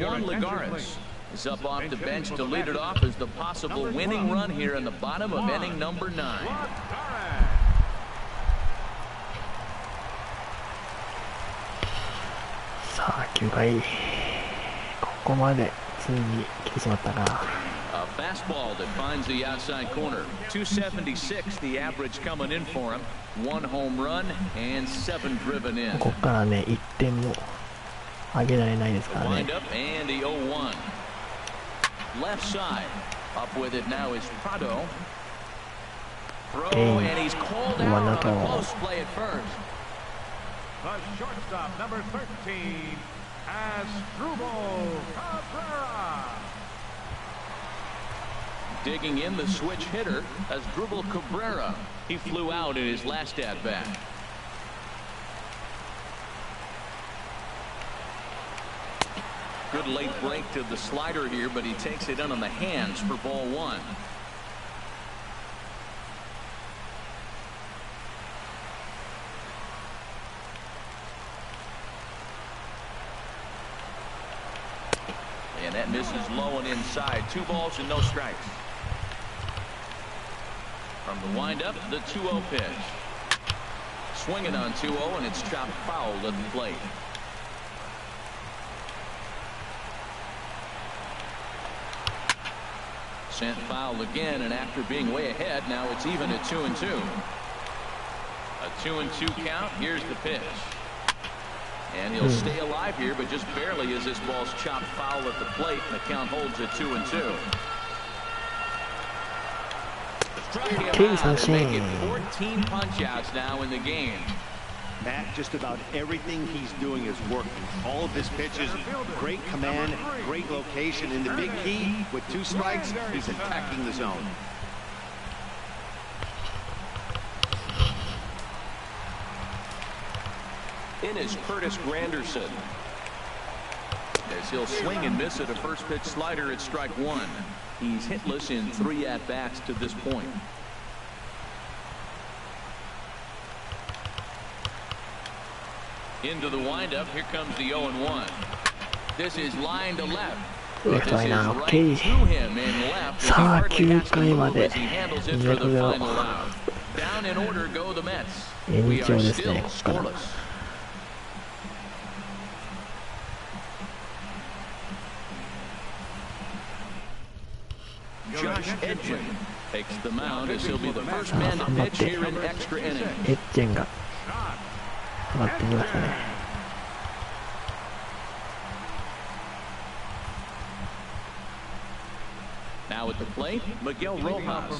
Juan Lagares is up off the bench to lead it off as the possible winning run here in the bottom of inning number 9. さあ9回、ここまでついに来てしまったか。A fastball that finds the outside corner. 276 the average coming in for him. 1 home run and 7 driven in. ここからね1点も上げられないですからね。 Wind up and the 0-1. Left side. Up with it now is Prado. Throw and he's called out on a close play at first. The shortstop, number 13, Asdrubal Cabrera. Digging in the switch hitter, Asdrubal Cabrera. He flew out in his last at-bat. Good late break to the slider here, but he takes it in on the hands for ball 1. And that misses low and inside. 2 balls and no strikes. From the windup, the 2-0 pitch. Swinging on 2-0, and it's chopped foul at the plate. Sent foul again, and after being way ahead, now it's even at 2-2. A 2-2 count. Here's the pitch. And he'll stay alive here, but just barely as this ball's chopped foul at the plate, and the count holds at 2-2. Struck him out and make it 14 punch-outs now in the game. Matt, just about everything he's doing is working. All of his pitches, great command, great location, and the big key, with 2 strikes, he's attacking the zone. In is Curtis Granderson. As he'll swing and miss at a first pitch slider at strike 1. He's hitless in 3 at-bats to this point. Into the windup. Here comes the 0-1. This is line to left. レフトライナー OK。 さあ9回まで2-0。延長ですね、ここから。Josh Edgen takes the mound as he'll be the first man to pitch here in extra innings. エッジェンが上がってきましたね。Now at the plate, Miguel Rojas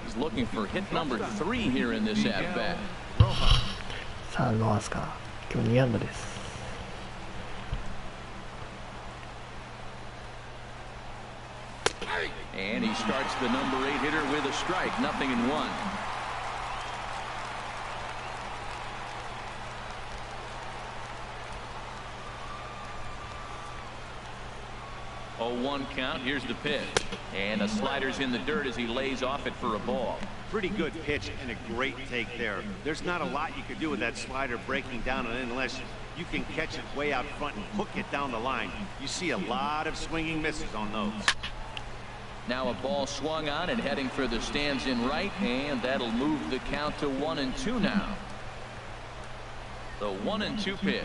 is looking for hit number 3 here in this at-bat. さあロハスか、今日2安打です。And he starts the number 8 hitter with a strike, 0-1. Oh, 1 count. Here's the pitch. And the slider's in the dirt as he lays off it for a ball. Pretty good pitch and a great take there. There's not a lot you could do with that slider breaking down unless you can catch it way out front and hook it down the line. You see a lot of swinging misses on those. Now a ball swung on and heading for the stands in right, and that'll move the count to 1-2 now. The 1-2 pitch.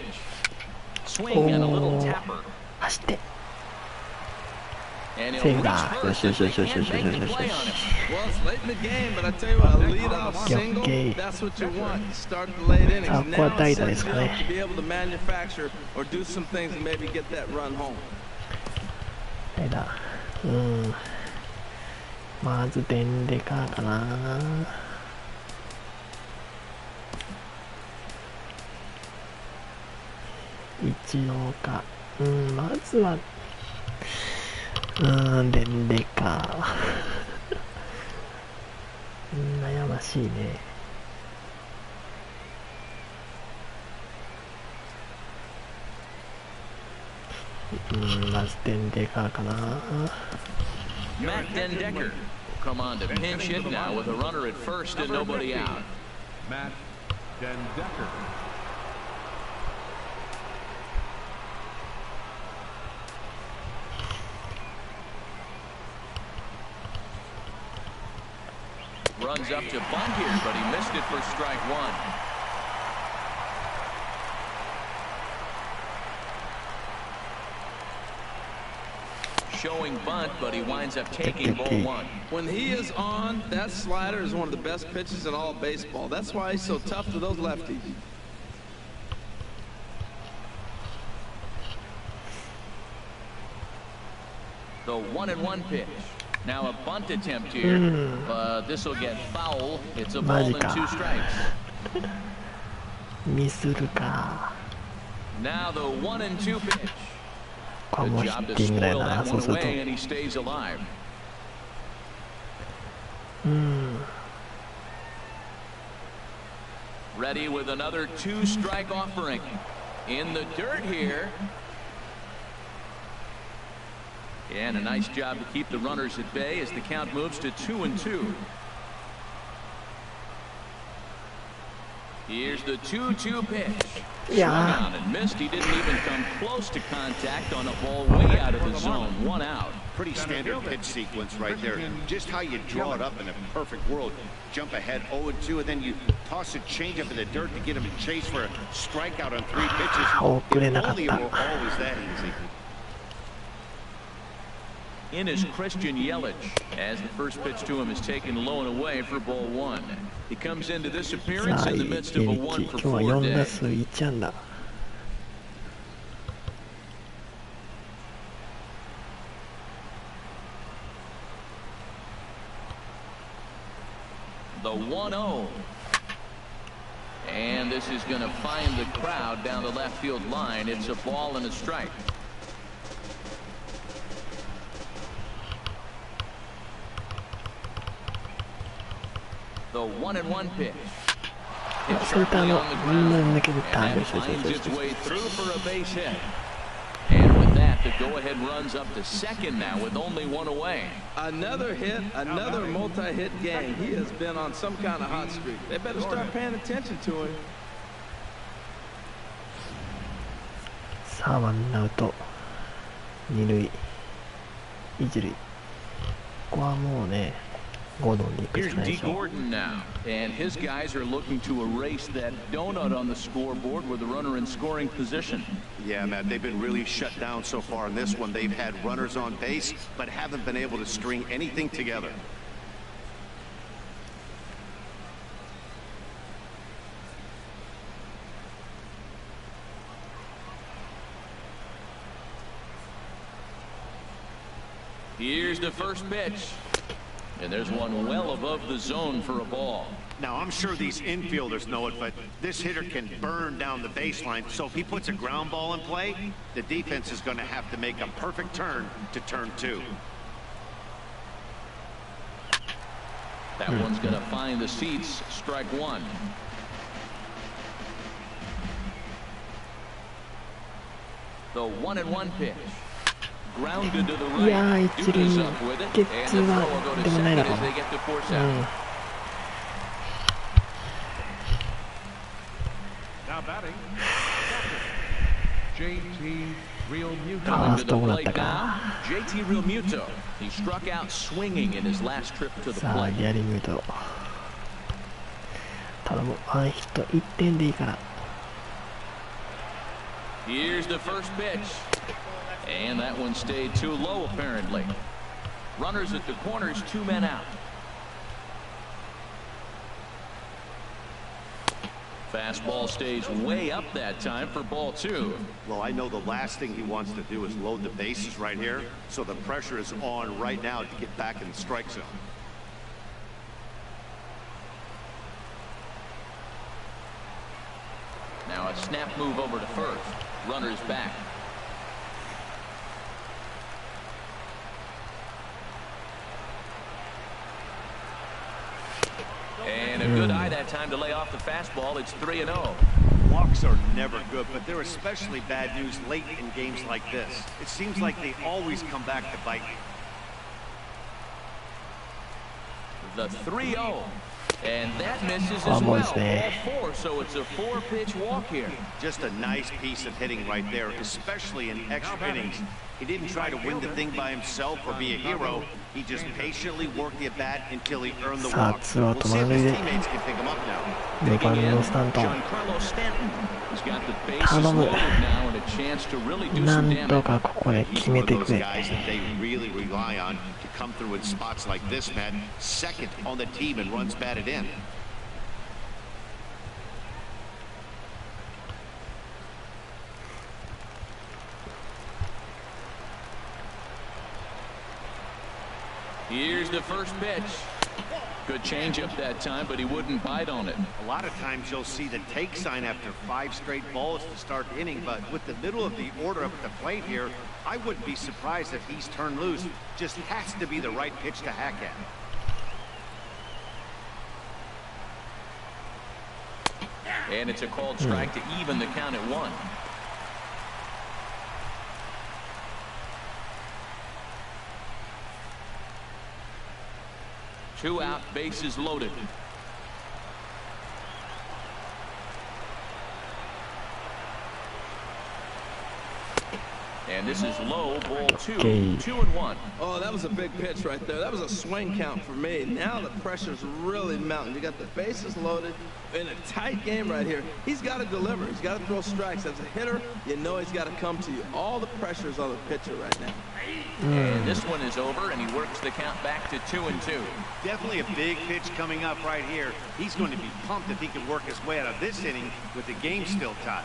Swing and a little tapper. 走って。 And セー he'll フ reach だ。よ first しよ as しよ they しよしよ can't しよし make よ the し play よ on し。 him. Well, it's late in the game, but I tell you what, a leadoff single, that's what you want. You start the late innings. さあここは Now 代 it 打で sets す you か up ね。 to be able to manufacture or do some things and maybe get that run home. 代打。まずデンデカーかな。一応か。まずはデンデカー。悩ましいね。まずデンデカーかな。Matt Dendecker will come on to pinch hit now with a runner at first and nobody out. Matt Dendecker. Runs up to bunt here, but he missed it for strike one. Showing bunt, but he winds up taking ball one. When he is on, that slider is one of the best pitches in all baseball. That's why he's so tough to those lefties. The 1-1 pitch. Now a bunt attempt here, but this will get foul. It's a ball and 2 strikes. ミスるか。 Now the 1-2 pitch. これも Good ヒ job ッ to ティングだ spoil よな、 that そう one すると。 away, and he stays alive. Ready with another 2-strike offering. In the dirt here. And a nice job to keep the runners at bay as the count moves to 2-2. Here's the 2-2 pitch. Yeah. Swung on and missed. He didn't even come close to contact on a ball way out of the zone. 1 out. Pretty standard pitch sequence right there. Just how you draw it up in a perfect world. Jump ahead 0-2, and then you toss a changeup in the dirt to get him to chase for a strikeout on 3 pitches. If only it were always that easy. In is Christian Yelich as the first pitch to him is taken low and away for ball 1. He comes into this appearance in the midst of a 1-for-4 day. 今日は4打数1安打。The 1-0. And this is going to find the crowd down the left field line. It's a ball and a strike. The 1-1 pitch. Hit sharply on the ground, and that finds its way through for a base hit. And with that, the go-ahead runs up to second now with only 1 away. Another hit, another multi-hit game. He has been on some kind of hot streak. They better start paying attention to him. さあ、ワンアウト。2塁。1塁。ここはもうね。Here's D. Gordon now, and his guys are looking to erase that donut on the scoreboard with the runner in scoring position. Yeah, Matt, they've been really shut down so far in this one. They've had runners on base, but haven't been able to string anything together. Here's the first pitch. And there's one well above the zone for a ball. Now, I'm sure these infielders know it, but this hitter can burn down the baseline. So if he puts a ground ball in play, the defense is going to have to make a perfect turn to turn 2. That one's going to find the seats. Strike 1. The 1-1 pitch. Grounded to the right. いやー、一塁にゲッツーはでもないのかな。ファーストもらったか。JT Realmuto. He struck out swinging in his last trip to the さあ、 plate. リアリングと。ただもうワンヒット1点でいいから。Here's the first pitch. And that one stayed too low, apparently. Runners at the corners, 2 men out. Fastball stays way up that time for ball 2. Well, I know the last thing he wants to do is load the bases right here, so the pressure is on right now to get back in the strike zone. Now a snap move over to first. Runners back. And a good eye that time to lay off the fastball. It's 3-0. Walks are never good, but they're especially bad news late in games like this. It seems like they always come back to bite you. The 3-0. And that misses as well. Ball 4, so it's a 4-pitch walk here. Just a nice piece of hitting right there, especially in extra innings. He didn't try to win the thing by himself or be a hero. He just patiently worked the at bat until he earned the さあ walk. ツーアウ We'll ト see 満 if 塁 his で teammates can pick him up now. 4番のスタントン 頼むなんとかここで決めてくれ Guys that they really rely on to come through in spots like this, Matt. Second on the team and runs batted in. Here's the first pitch. Good changeup that time, but he wouldn't bite on it. A lot of times you'll see the take sign after 5 straight balls to start the inning, but with the middle of the order up at the plate here, I wouldn't be surprised if he's turned loose. Just has to be the right pitch to hack at. And it's a called strike to even the count at 1. Two out, bases loaded. And this is low, ball 2. Okay. 2-1. Oh, that was a big pitch right there. That was a swing count for me. Now the pressure's really mounting. You got the bases loaded in a tight game right here. He's got to deliver. He's got to throw strikes. As a hitter, you know he's got to come to you. All the pressure's on the pitcher right now. And this one is over, and he works the count back to 2-2. Definitely a big pitch coming up right here. He's going to be pumped if he can work his way out of this inning with the game still tied.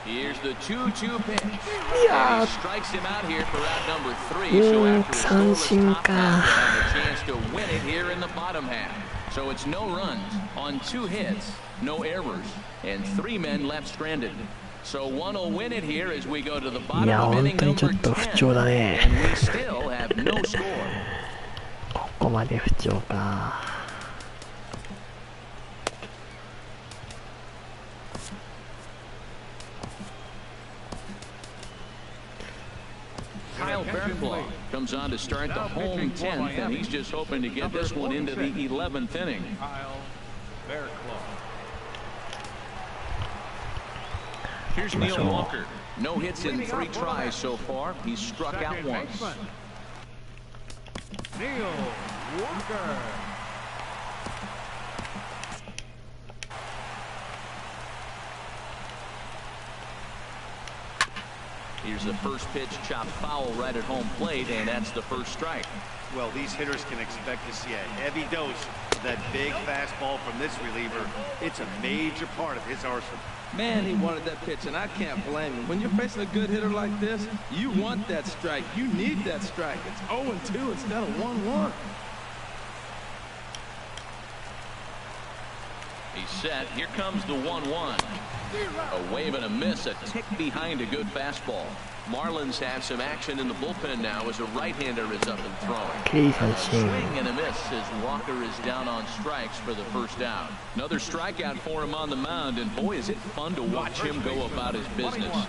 Here's the 2-2 pitch. And he strikes him out here for out number 3. So after a scoreless top half, they'll have a chance to win it here in the bottom half. So it's no runs on 2 hits, no errors, and 3 men left stranded. So one will win it here as we go to the bottom of inning number 10. And we still have no score. ここまで不調か Kyle Fairclough comes on to start the home 10th, and he's just hoping to get this one into the 11th inning. Kyle Fairclough. Here's Neil Walker. No hits in 3 tries so far. He's struck out once. Neil Walker. Here's the first pitch, chopped foul right at home plate, and that's the first strike. Well, these hitters can expect to see a heavy dose of that big fastball from this reliever. It's a major part of his arsenal. Man, he wanted that pitch, and I can't blame him. When you're facing a good hitter like this, you want that strike. You need that strike. It's 0-2 instead of 1-1. He's set. Here comes the 1-1. A wave and a miss, a tick behind a good fastball. Marlins have some action in the bullpen now as a right-hander is up and throwing. Swing and a miss as Walker is down on strikes for the first out. Another strikeout for him on the mound, and boy, is it fun to watch him go about his business.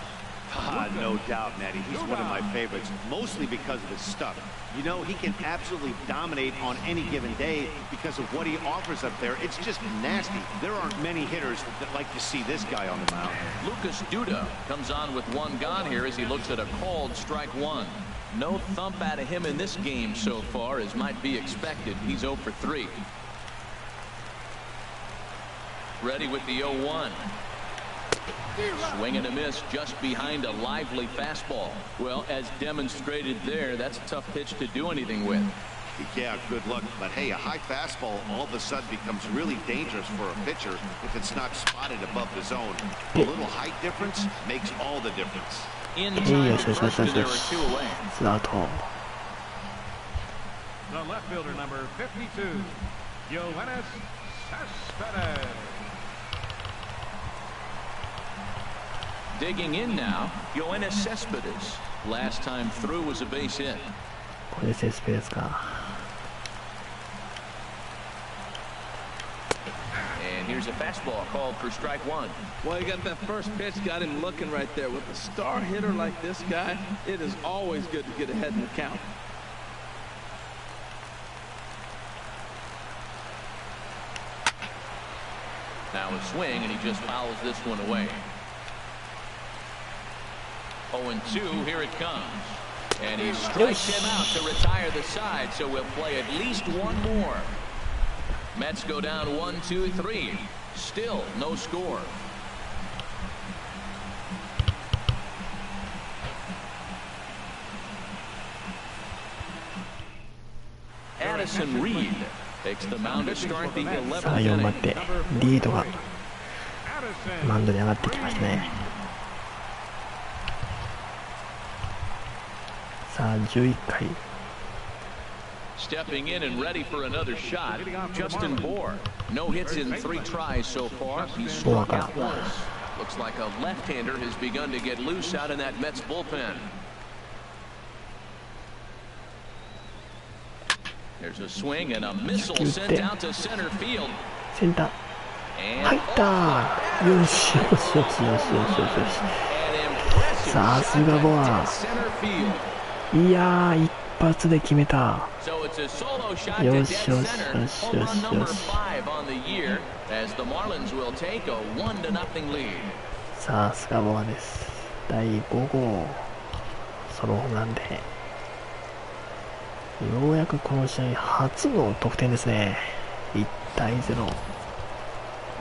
No doubt, Matty. He's one of my favorites, mostly because of his stuff. You know, he can absolutely dominate on any given day because of what he offers up there. It's just nasty. There aren't many hitters that like to see this guy on the mound. Lucas Duda comes on with 1 gone here as he looks at a called strike 1. No thump out of him in this game so far, as might be expected. He's 0 for 3. Ready with the 0-1. Swing and a miss just behind a lively fastball. Well, as demonstrated there, that's a tough pitch to do anything with. Yeah, good luck. But hey, a high fastball all of a sudden becomes really dangerous for a pitcher if it's not spotted above the zone. A little height difference makes all the difference. In time, first, and there are 2 away. The left fielder, number 52, Yoenis Cespedes. Digging in now, Yoenis Cespedes. Last time through was a base hit. これセスペですか And here's a fastball called for strike 1. Well, you got that first pitch, got him looking right there. With a star hitter like this guy, it is always good to get ahead in the count. swing, and he just fouls this one away. 0-2, here it comes. And he strikes him out to retire the side, so we'll play at least one more. Mets go down 1-2-3. Still no score. Addison Reed takes the mound to start the 11th さあ4番 inning. 手リードがマウンドに上がってきましたね。さあ11回 Stepping in and ready for another shot, Justin Bour. No hits in 3 tries so far. He's struck out once. Looks like a left-hander has begun to get loose out in that Mets bullpen. There's a swing and a missile sent out to center field. センター And 入ったよしよしよしよしよしよし an impressive さすがボア center field. いやー一発で決めた So it's a solo shot to dead よしよし center. よし Home よ run しよ number し 5 on the year as the Marlins will take a 1-0 lead. さすがボアです。第5号ソロホームランでようやくこの試合初の得点ですね。1対0。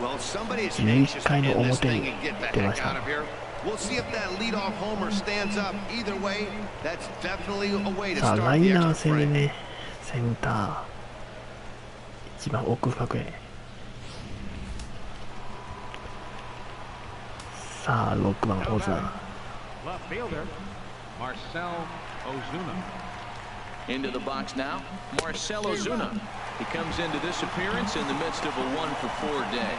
Well, somebody is 11 anxious to 回の end this 表 thing に and get 出 the ま heck し out た。 of here. We'll see if that leadoff homer stands up. Either way, that's definitely a way to さあ start ライ the ナー extra 戦で frame. ねセンター一番奥深くへ。さあ6番オズナ Left fielder, Marcell Ozuna. Into the box now, Marcell Ozuna. He comes into this appearance in the midst of a 1-for-4 day.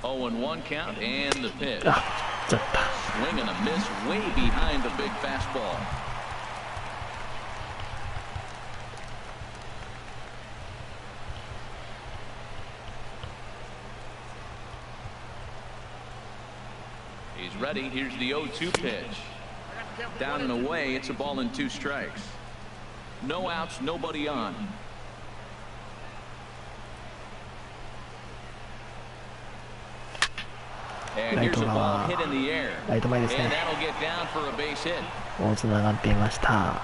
Oh, and 1 count and the pitch. あちゃった Swing and a miss way behind the big fastball. He's ready. Here's the 0-2 pitch. Down and away. It's a ball and 2 strikes. No outs, nobody on. And here's a ball hit in the air. ライト前です And ね。 that'll get down for a base hit. 大津がっていました。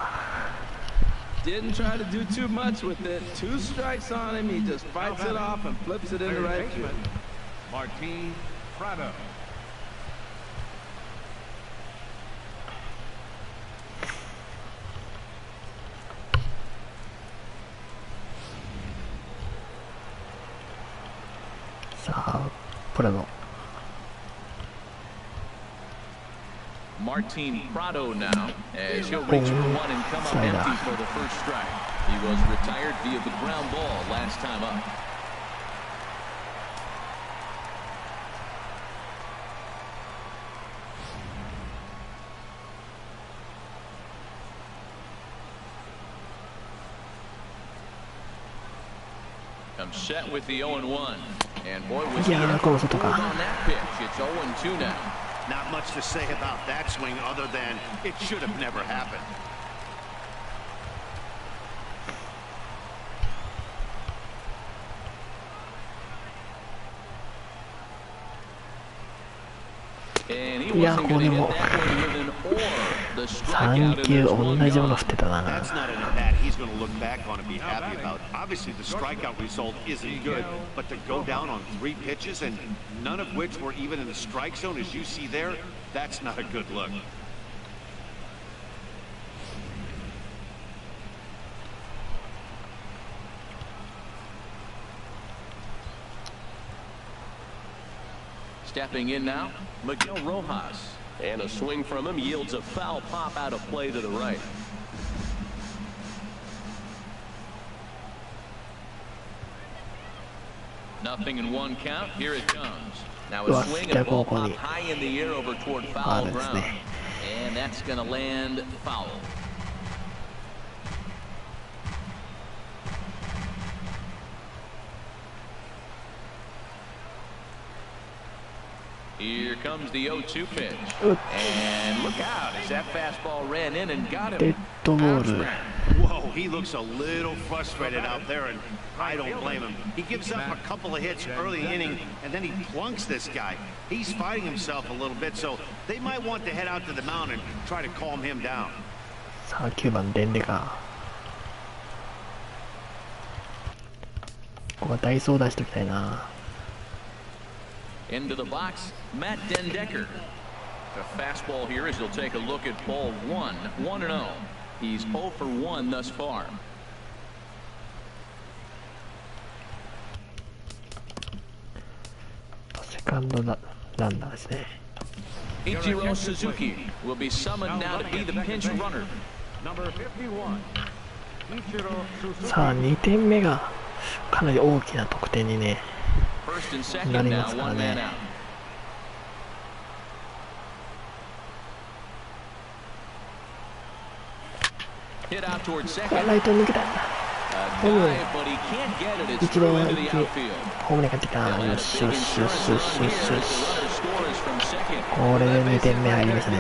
Didn't try to do too much with it. 2 strikes on him. He just fights it off and flips it into Third right baseman, field. Martin Prado. さあプラド Martin Prado now as he'll reach for 1 and come up empty for the first strike. He was retired via the ground ball last time up. Comes set with the 0-1. And boy, was he Yeah, able goes to to move the- on that pitch. It's 0-2 now. Not much to say about that swing other than it should have never happened. And he いや wasn't こ going れ to も get that one with an or. The 3 strikeout 球 and 同 there's じも one の gone. 振ってたな。 That's not an at-bat he's going to look back on and be happy about. Obviously, the strikeout result isn't good, but to go down on 3 pitches and none of which were even in the strike zone, as you see there, that's not a good look. Stepping in now, Miguel Rojas. And a swing from him yields a foul pop out of play to the right. Nothing in 1 count. Here it comes. Now a swing and a ball pop high in the air over toward foul ground. And that's going to land foul. Here comes the 0-2 pitch. And look out as that fastball ran in and got デッ him. ドボール。 Whoa, he looks a little frustrated out there, and I don't blame him. He gives up a couple of hits early inning, and then he plunks this guy. He's fighting himself a little bit, so they might want to head out to the mound and try to calm him down. さあ9番デンデか。ここはダイソー出しときたいな。 Into the box, Matt Dendecker. A fastball here as he'll take a look at ball 1, 1-0. He's 0 for 1 thus far. セカンドランナーですね。 Ichiro Suzuki will be summoned now to be the pinch runner. Number 51. Ichiro Suzuki. さあ2点目がかなり大きな得点にね First and second なり now, ますから one man ね。 out. ライト抜けた。ホームラン一番一気にホームラン帰ってきた。よしよしよしよしよしよし。これで2点目入りましたね。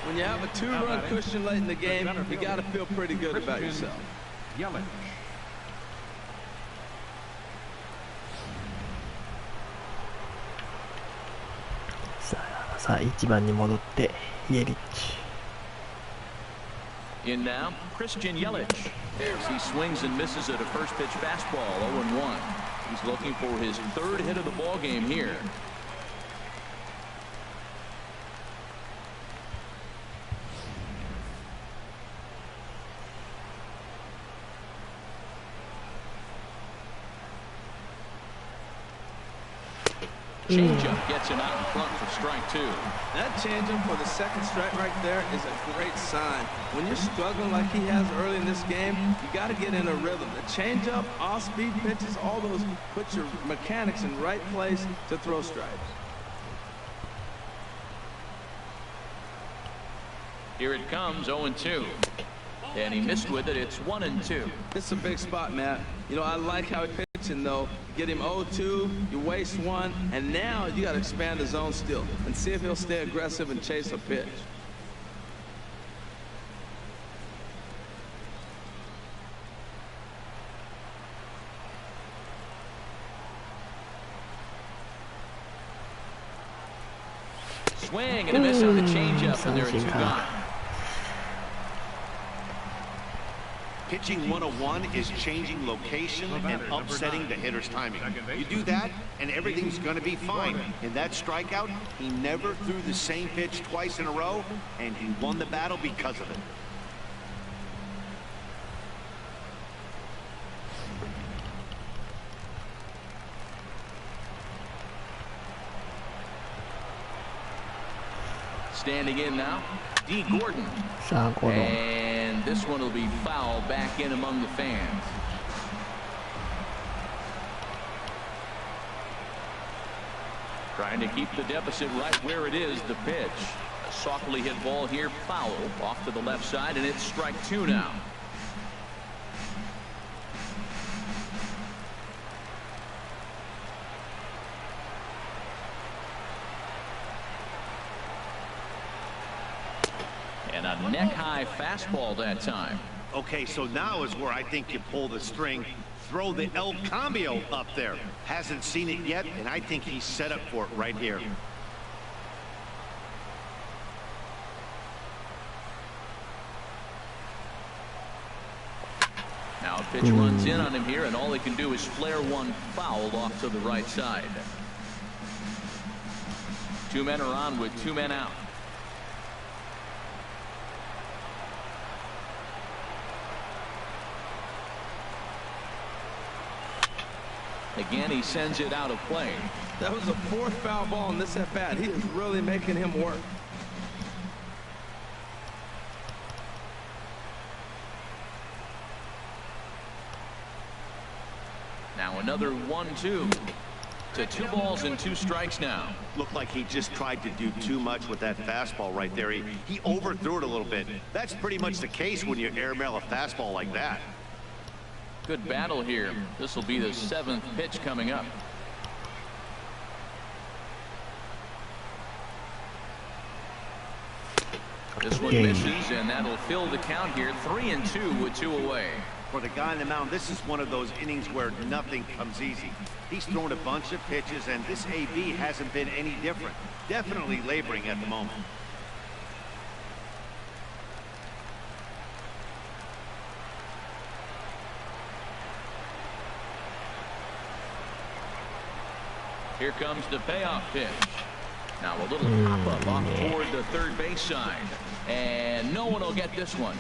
When you have a two-run cushion late in the game, you got to feel pretty good about yourself. Yelich. さあ1番に戻ってイエリッチ。 In now, Christian Yelich. As he swings and misses at a first pitch fastball, 0-1. He's looking for his third hit of the ball game here. Changeup gets him out in front for strike 2. That changeup for the second strike right there is a great sign. When you're struggling like he has early in this game, you got to get in a rhythm. The changeup, off-speed pitches, all those put your mechanics in right place to throw strikes. Here it comes, 0-2. And he missed with it. It's 1-2. It's a big spot, Matt. You know, I like how he pitching, though. Get him 0-2, you waste one, and now you got to expand the zone still and see if he'll stay aggressive and chase a pitch. Swing and a miss on the changeup, and there are 2 gone. Pitching 101 is changing location and upsetting the hitter's timing. You do that, and everything's going to be fine. In that strikeout, he never threw the same pitch twice in a row, and he won the battle because of it. Standing in now, D. Gordon. さあゴロ。 And this one will be foul back in among the fans. Trying to keep the deficit right where it is, the pitch. A softly hit ball here, foul off to the left side, and it's strike 2 now. And a neck-high fastball that time. Okay, so now is where I think you pull the string. Throw the El Cambio up there. Hasn't seen it yet, and I think he's set up for it right here. Now a pitch runs in on him here, and all he can do is flare one foul off to the right side. 2 men are on with 2 men out. Again, he sends it out of play. That was the 4th foul ball in this at-bat. He is really making him work. Now another 1-2 to 2 balls and 2 strikes now. Looked like he just tried to do too much with that fastball right there. He overthrew it a little bit. That's pretty much the case when you airmail a fastball like that. Good battle here. This will be the 7th pitch coming up. This one misses, and that'll fill the count here. 3-2 with 2 away. For the guy on the mound, this is one of those innings where nothing comes easy. He's thrown a bunch of pitches, and this AB hasn't been any different. Definitely laboring at the moment. Here comes the payoff pitch. Now a little pop-up off toward the third base side. And no one will get this one.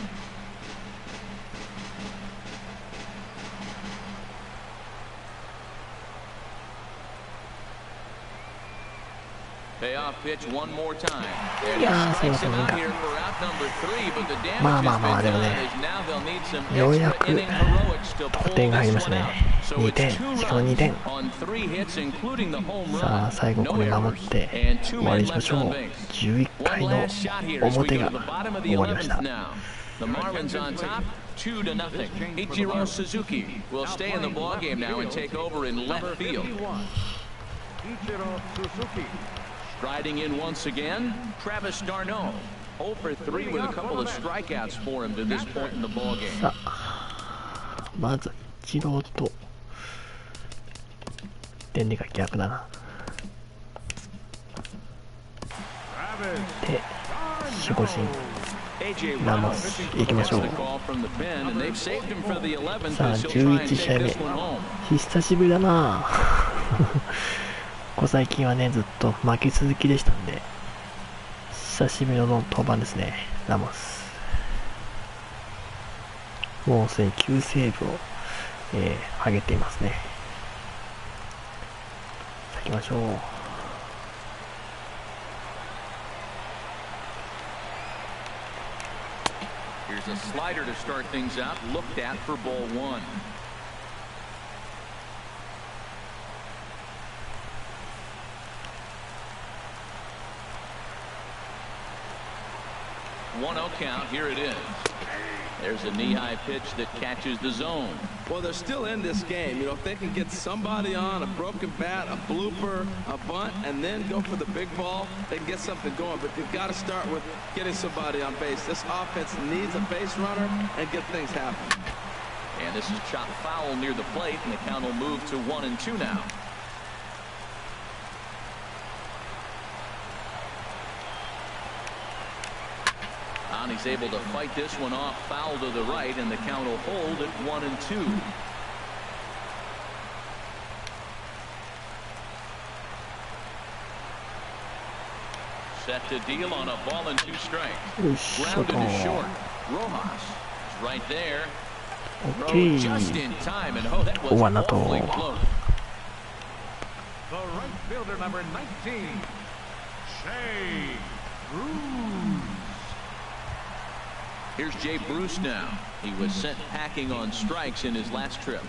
Payoff pitch one more time. And he strikes him out here for out number 3, but the damage has been done as now they'll need some extra inning heroics to pull this one out. So it's 2 runs on 3 hits, including the home run. さあ最後これ守って終わりにしましょう。11回の表が終わりました。 The Marlins on top, 2-0. Ichiro Suzuki will stay in the ballgame now and take over in left field. Ichiro Suzuki. Striding in once again, Travis d'Arnaud. 0 for 3 with a couple of strikeouts for him to this point in the ballgame. さあまずイチローと点でが逆だな。で守護神ラモス行きましょう。さあ11試合目久しぶりだなここ最近はねずっと負け続きでしたんで久しぶりの登板ですね。ラモスもうすでに9セーブを、上げていますね。さあ行きましょう。Here's a slider to start things out, looked at for ball 1. One 0 count. Here it is. There's a knee-high pitch that catches the zone. Well, they're still in this game. You know, if they can get somebody on a broken bat, a blooper, a bunt, and then go for the big ball, they can get something going. But you've got to start with getting somebody on base. This offense needs a base runner and get things happen. And this is chopped foul near the plate, and the count will move to 1-2 now. And he's able to fight this one off, foul to the right, and the count will hold at 1-2. Set to deal on a ball and 2 strikes. Grounded to short. Rojas is right there. Okay. Just in time, and that was awfully close. The right fielder, number 19, Shea Bruce. Here's Jay Bruce now. He was sent packing on strikes in his last trip.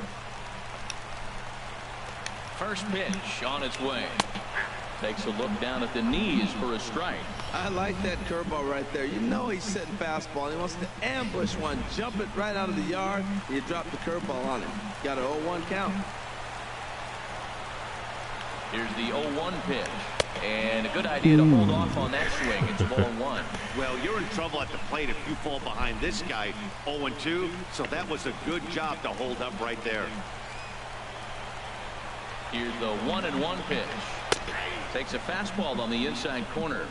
First pitch on its way. Takes a look down at the knees for a strike. I like that curveball right there. You know he's setting fastball. He wants to ambush one, jump it right out of the yard. You drop the curveball on him. Got an 0-1 count. Here's the 0-1 pitch. And a good idea to hold off on that swing. It's ball 1. Well, you're in trouble at the plate if you fall behind this guy 0-2. So that was a good job to hold up right there. Here's the 1-1 pitch. Takes a fastball on the inside corner.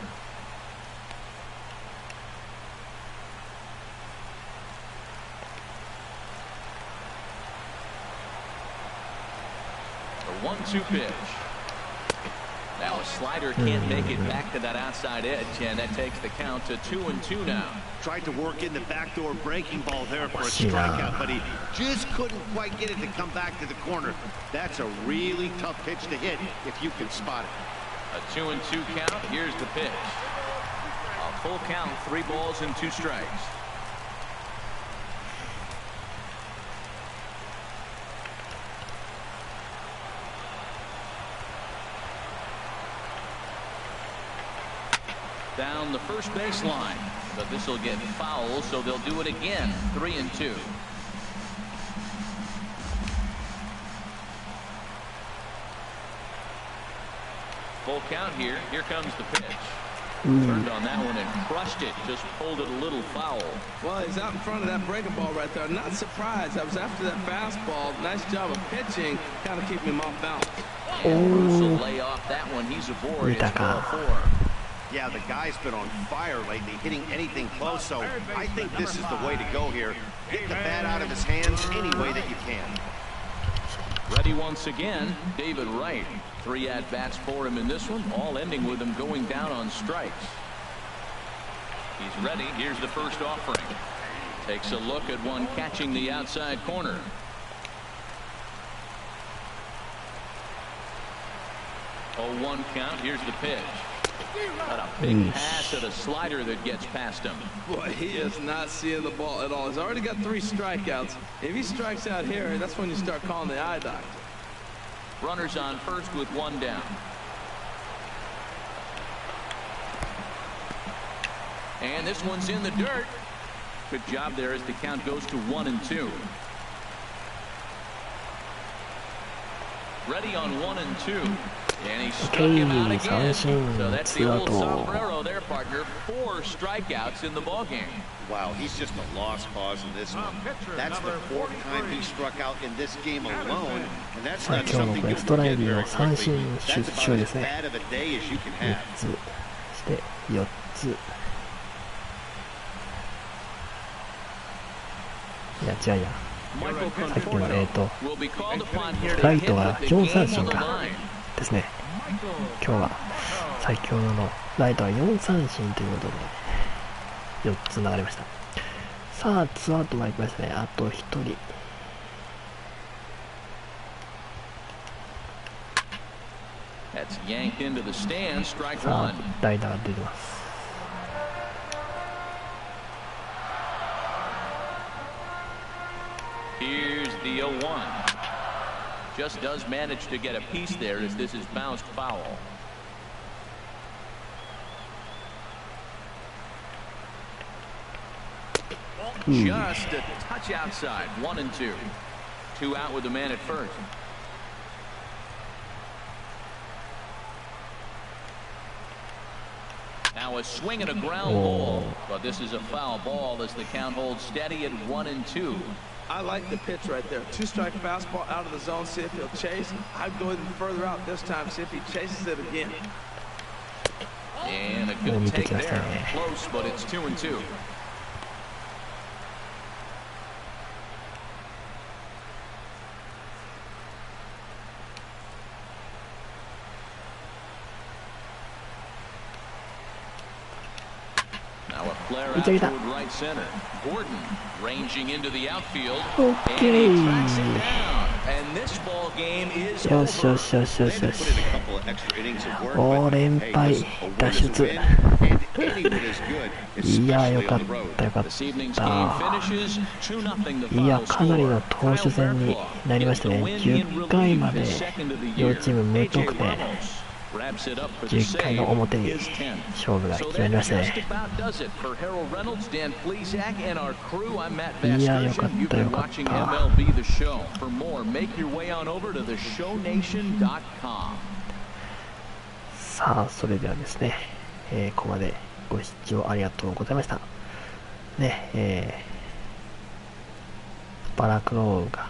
The 1-2 pitch. Now a slider can't make it back to that outside edge, and that takes the count to 2-2 now. Tried to work in the backdoor breaking ball there for a strikeout, but he just couldn't quite get it to come back to the corner. That's a really tough pitch to hit if you can spot it. A 2-2 count. Here's the pitch. A full count, 3 balls and 2 strikes. Down the first baseline, but this will get foul, so they'll do it again. 3-2. Full count here. Here comes the pitch. Turned on that one and crushed it. Just pulled it a little foul. Well, he's out in front of that breaking ball right there. Not surprised. I was after that fastball. Nice job of pitching. Kind of keeping him off balance. And Bruce will lay off that one. He's aboard. It's ball 4. Yeah, the guy's been on fire lately, hitting anything close, so I think this is the way to go here. Get the bat out of his hands any way that you can. Ready once again, David Wright. 3 at-bats for him in this one, all ending with him going down on strikes. He's ready. Here's the first offering. Takes a look at one catching the outside corner. Oh, 1 count. Here's the pitch. Got a big pass at a slider that gets past him. Boy, he is not seeing the ball at all. He's already got 3 strikeouts. If he strikes out here, that's when you start calling the eye doctor. Runners on first with 1 down. And this one's in the dirt. Good job there as the count goes to 1-2. Ready on 1-2. And he struck him out again. So that's the old sombrero there, partner. 4 strikeouts in the ballgame. Wow, he's just a lost cause in this one. That's the 4th time he struck out in this game alone, and that's not something you can get very quickly. That's about as bad of a day as you can have. そして4つ。いや違うや。さっきのライトが4三振かですね。今日は先ほどのライトは4三振ということで4つ流れました。さあツーアウトまで来ましたね。あと1人。さあ代打が出てます。Here's the 0-1. Just does manage to get a piece there as this is bounced foul. Just a touch outside. 1-2. 2 out with the man at first. Now a swing and a ground ball, but this is a foul ball as the count holds steady at 1-2. I like the pitch right there. 2-strike fastball out of the zone. See if he'll chase. I'd go even further out this time. See if he chases it again. And a good take there. Close, but it's 2-2. Now a flare out toward right center. Gordon ranging into the outfield. And he tracks it down. And this ball game is over. よしよしよしよしよし。おー連敗脱出。いやよかったよかった。いやかなりの投手戦になりましたね。10回まで両チーム無得点。11回の表に勝負が決まりましたね。いやよかったよかった。さあそれではですね、ここまでご視聴ありがとうございましたね。バラクローが、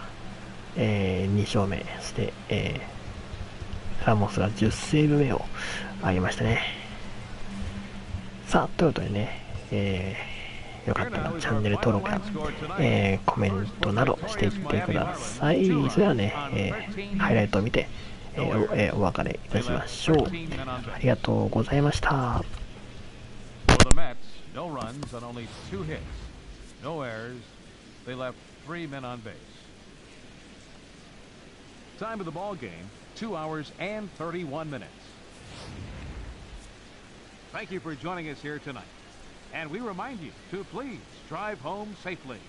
2勝目して、ラモスが10セーブ目を挙げましたね。さあということでね、よかったらチャンネル登録や、コメントなどしていってください。それではね、ハイライトを見て、お別れいたしましょう。ありがとうございました。No runs on only 2 hits, no errors. They left 3 men on base. Time of the ball game, 2 hours and 31 minutes. Thank you for joining us here tonight. And we remind you to please drive home safely.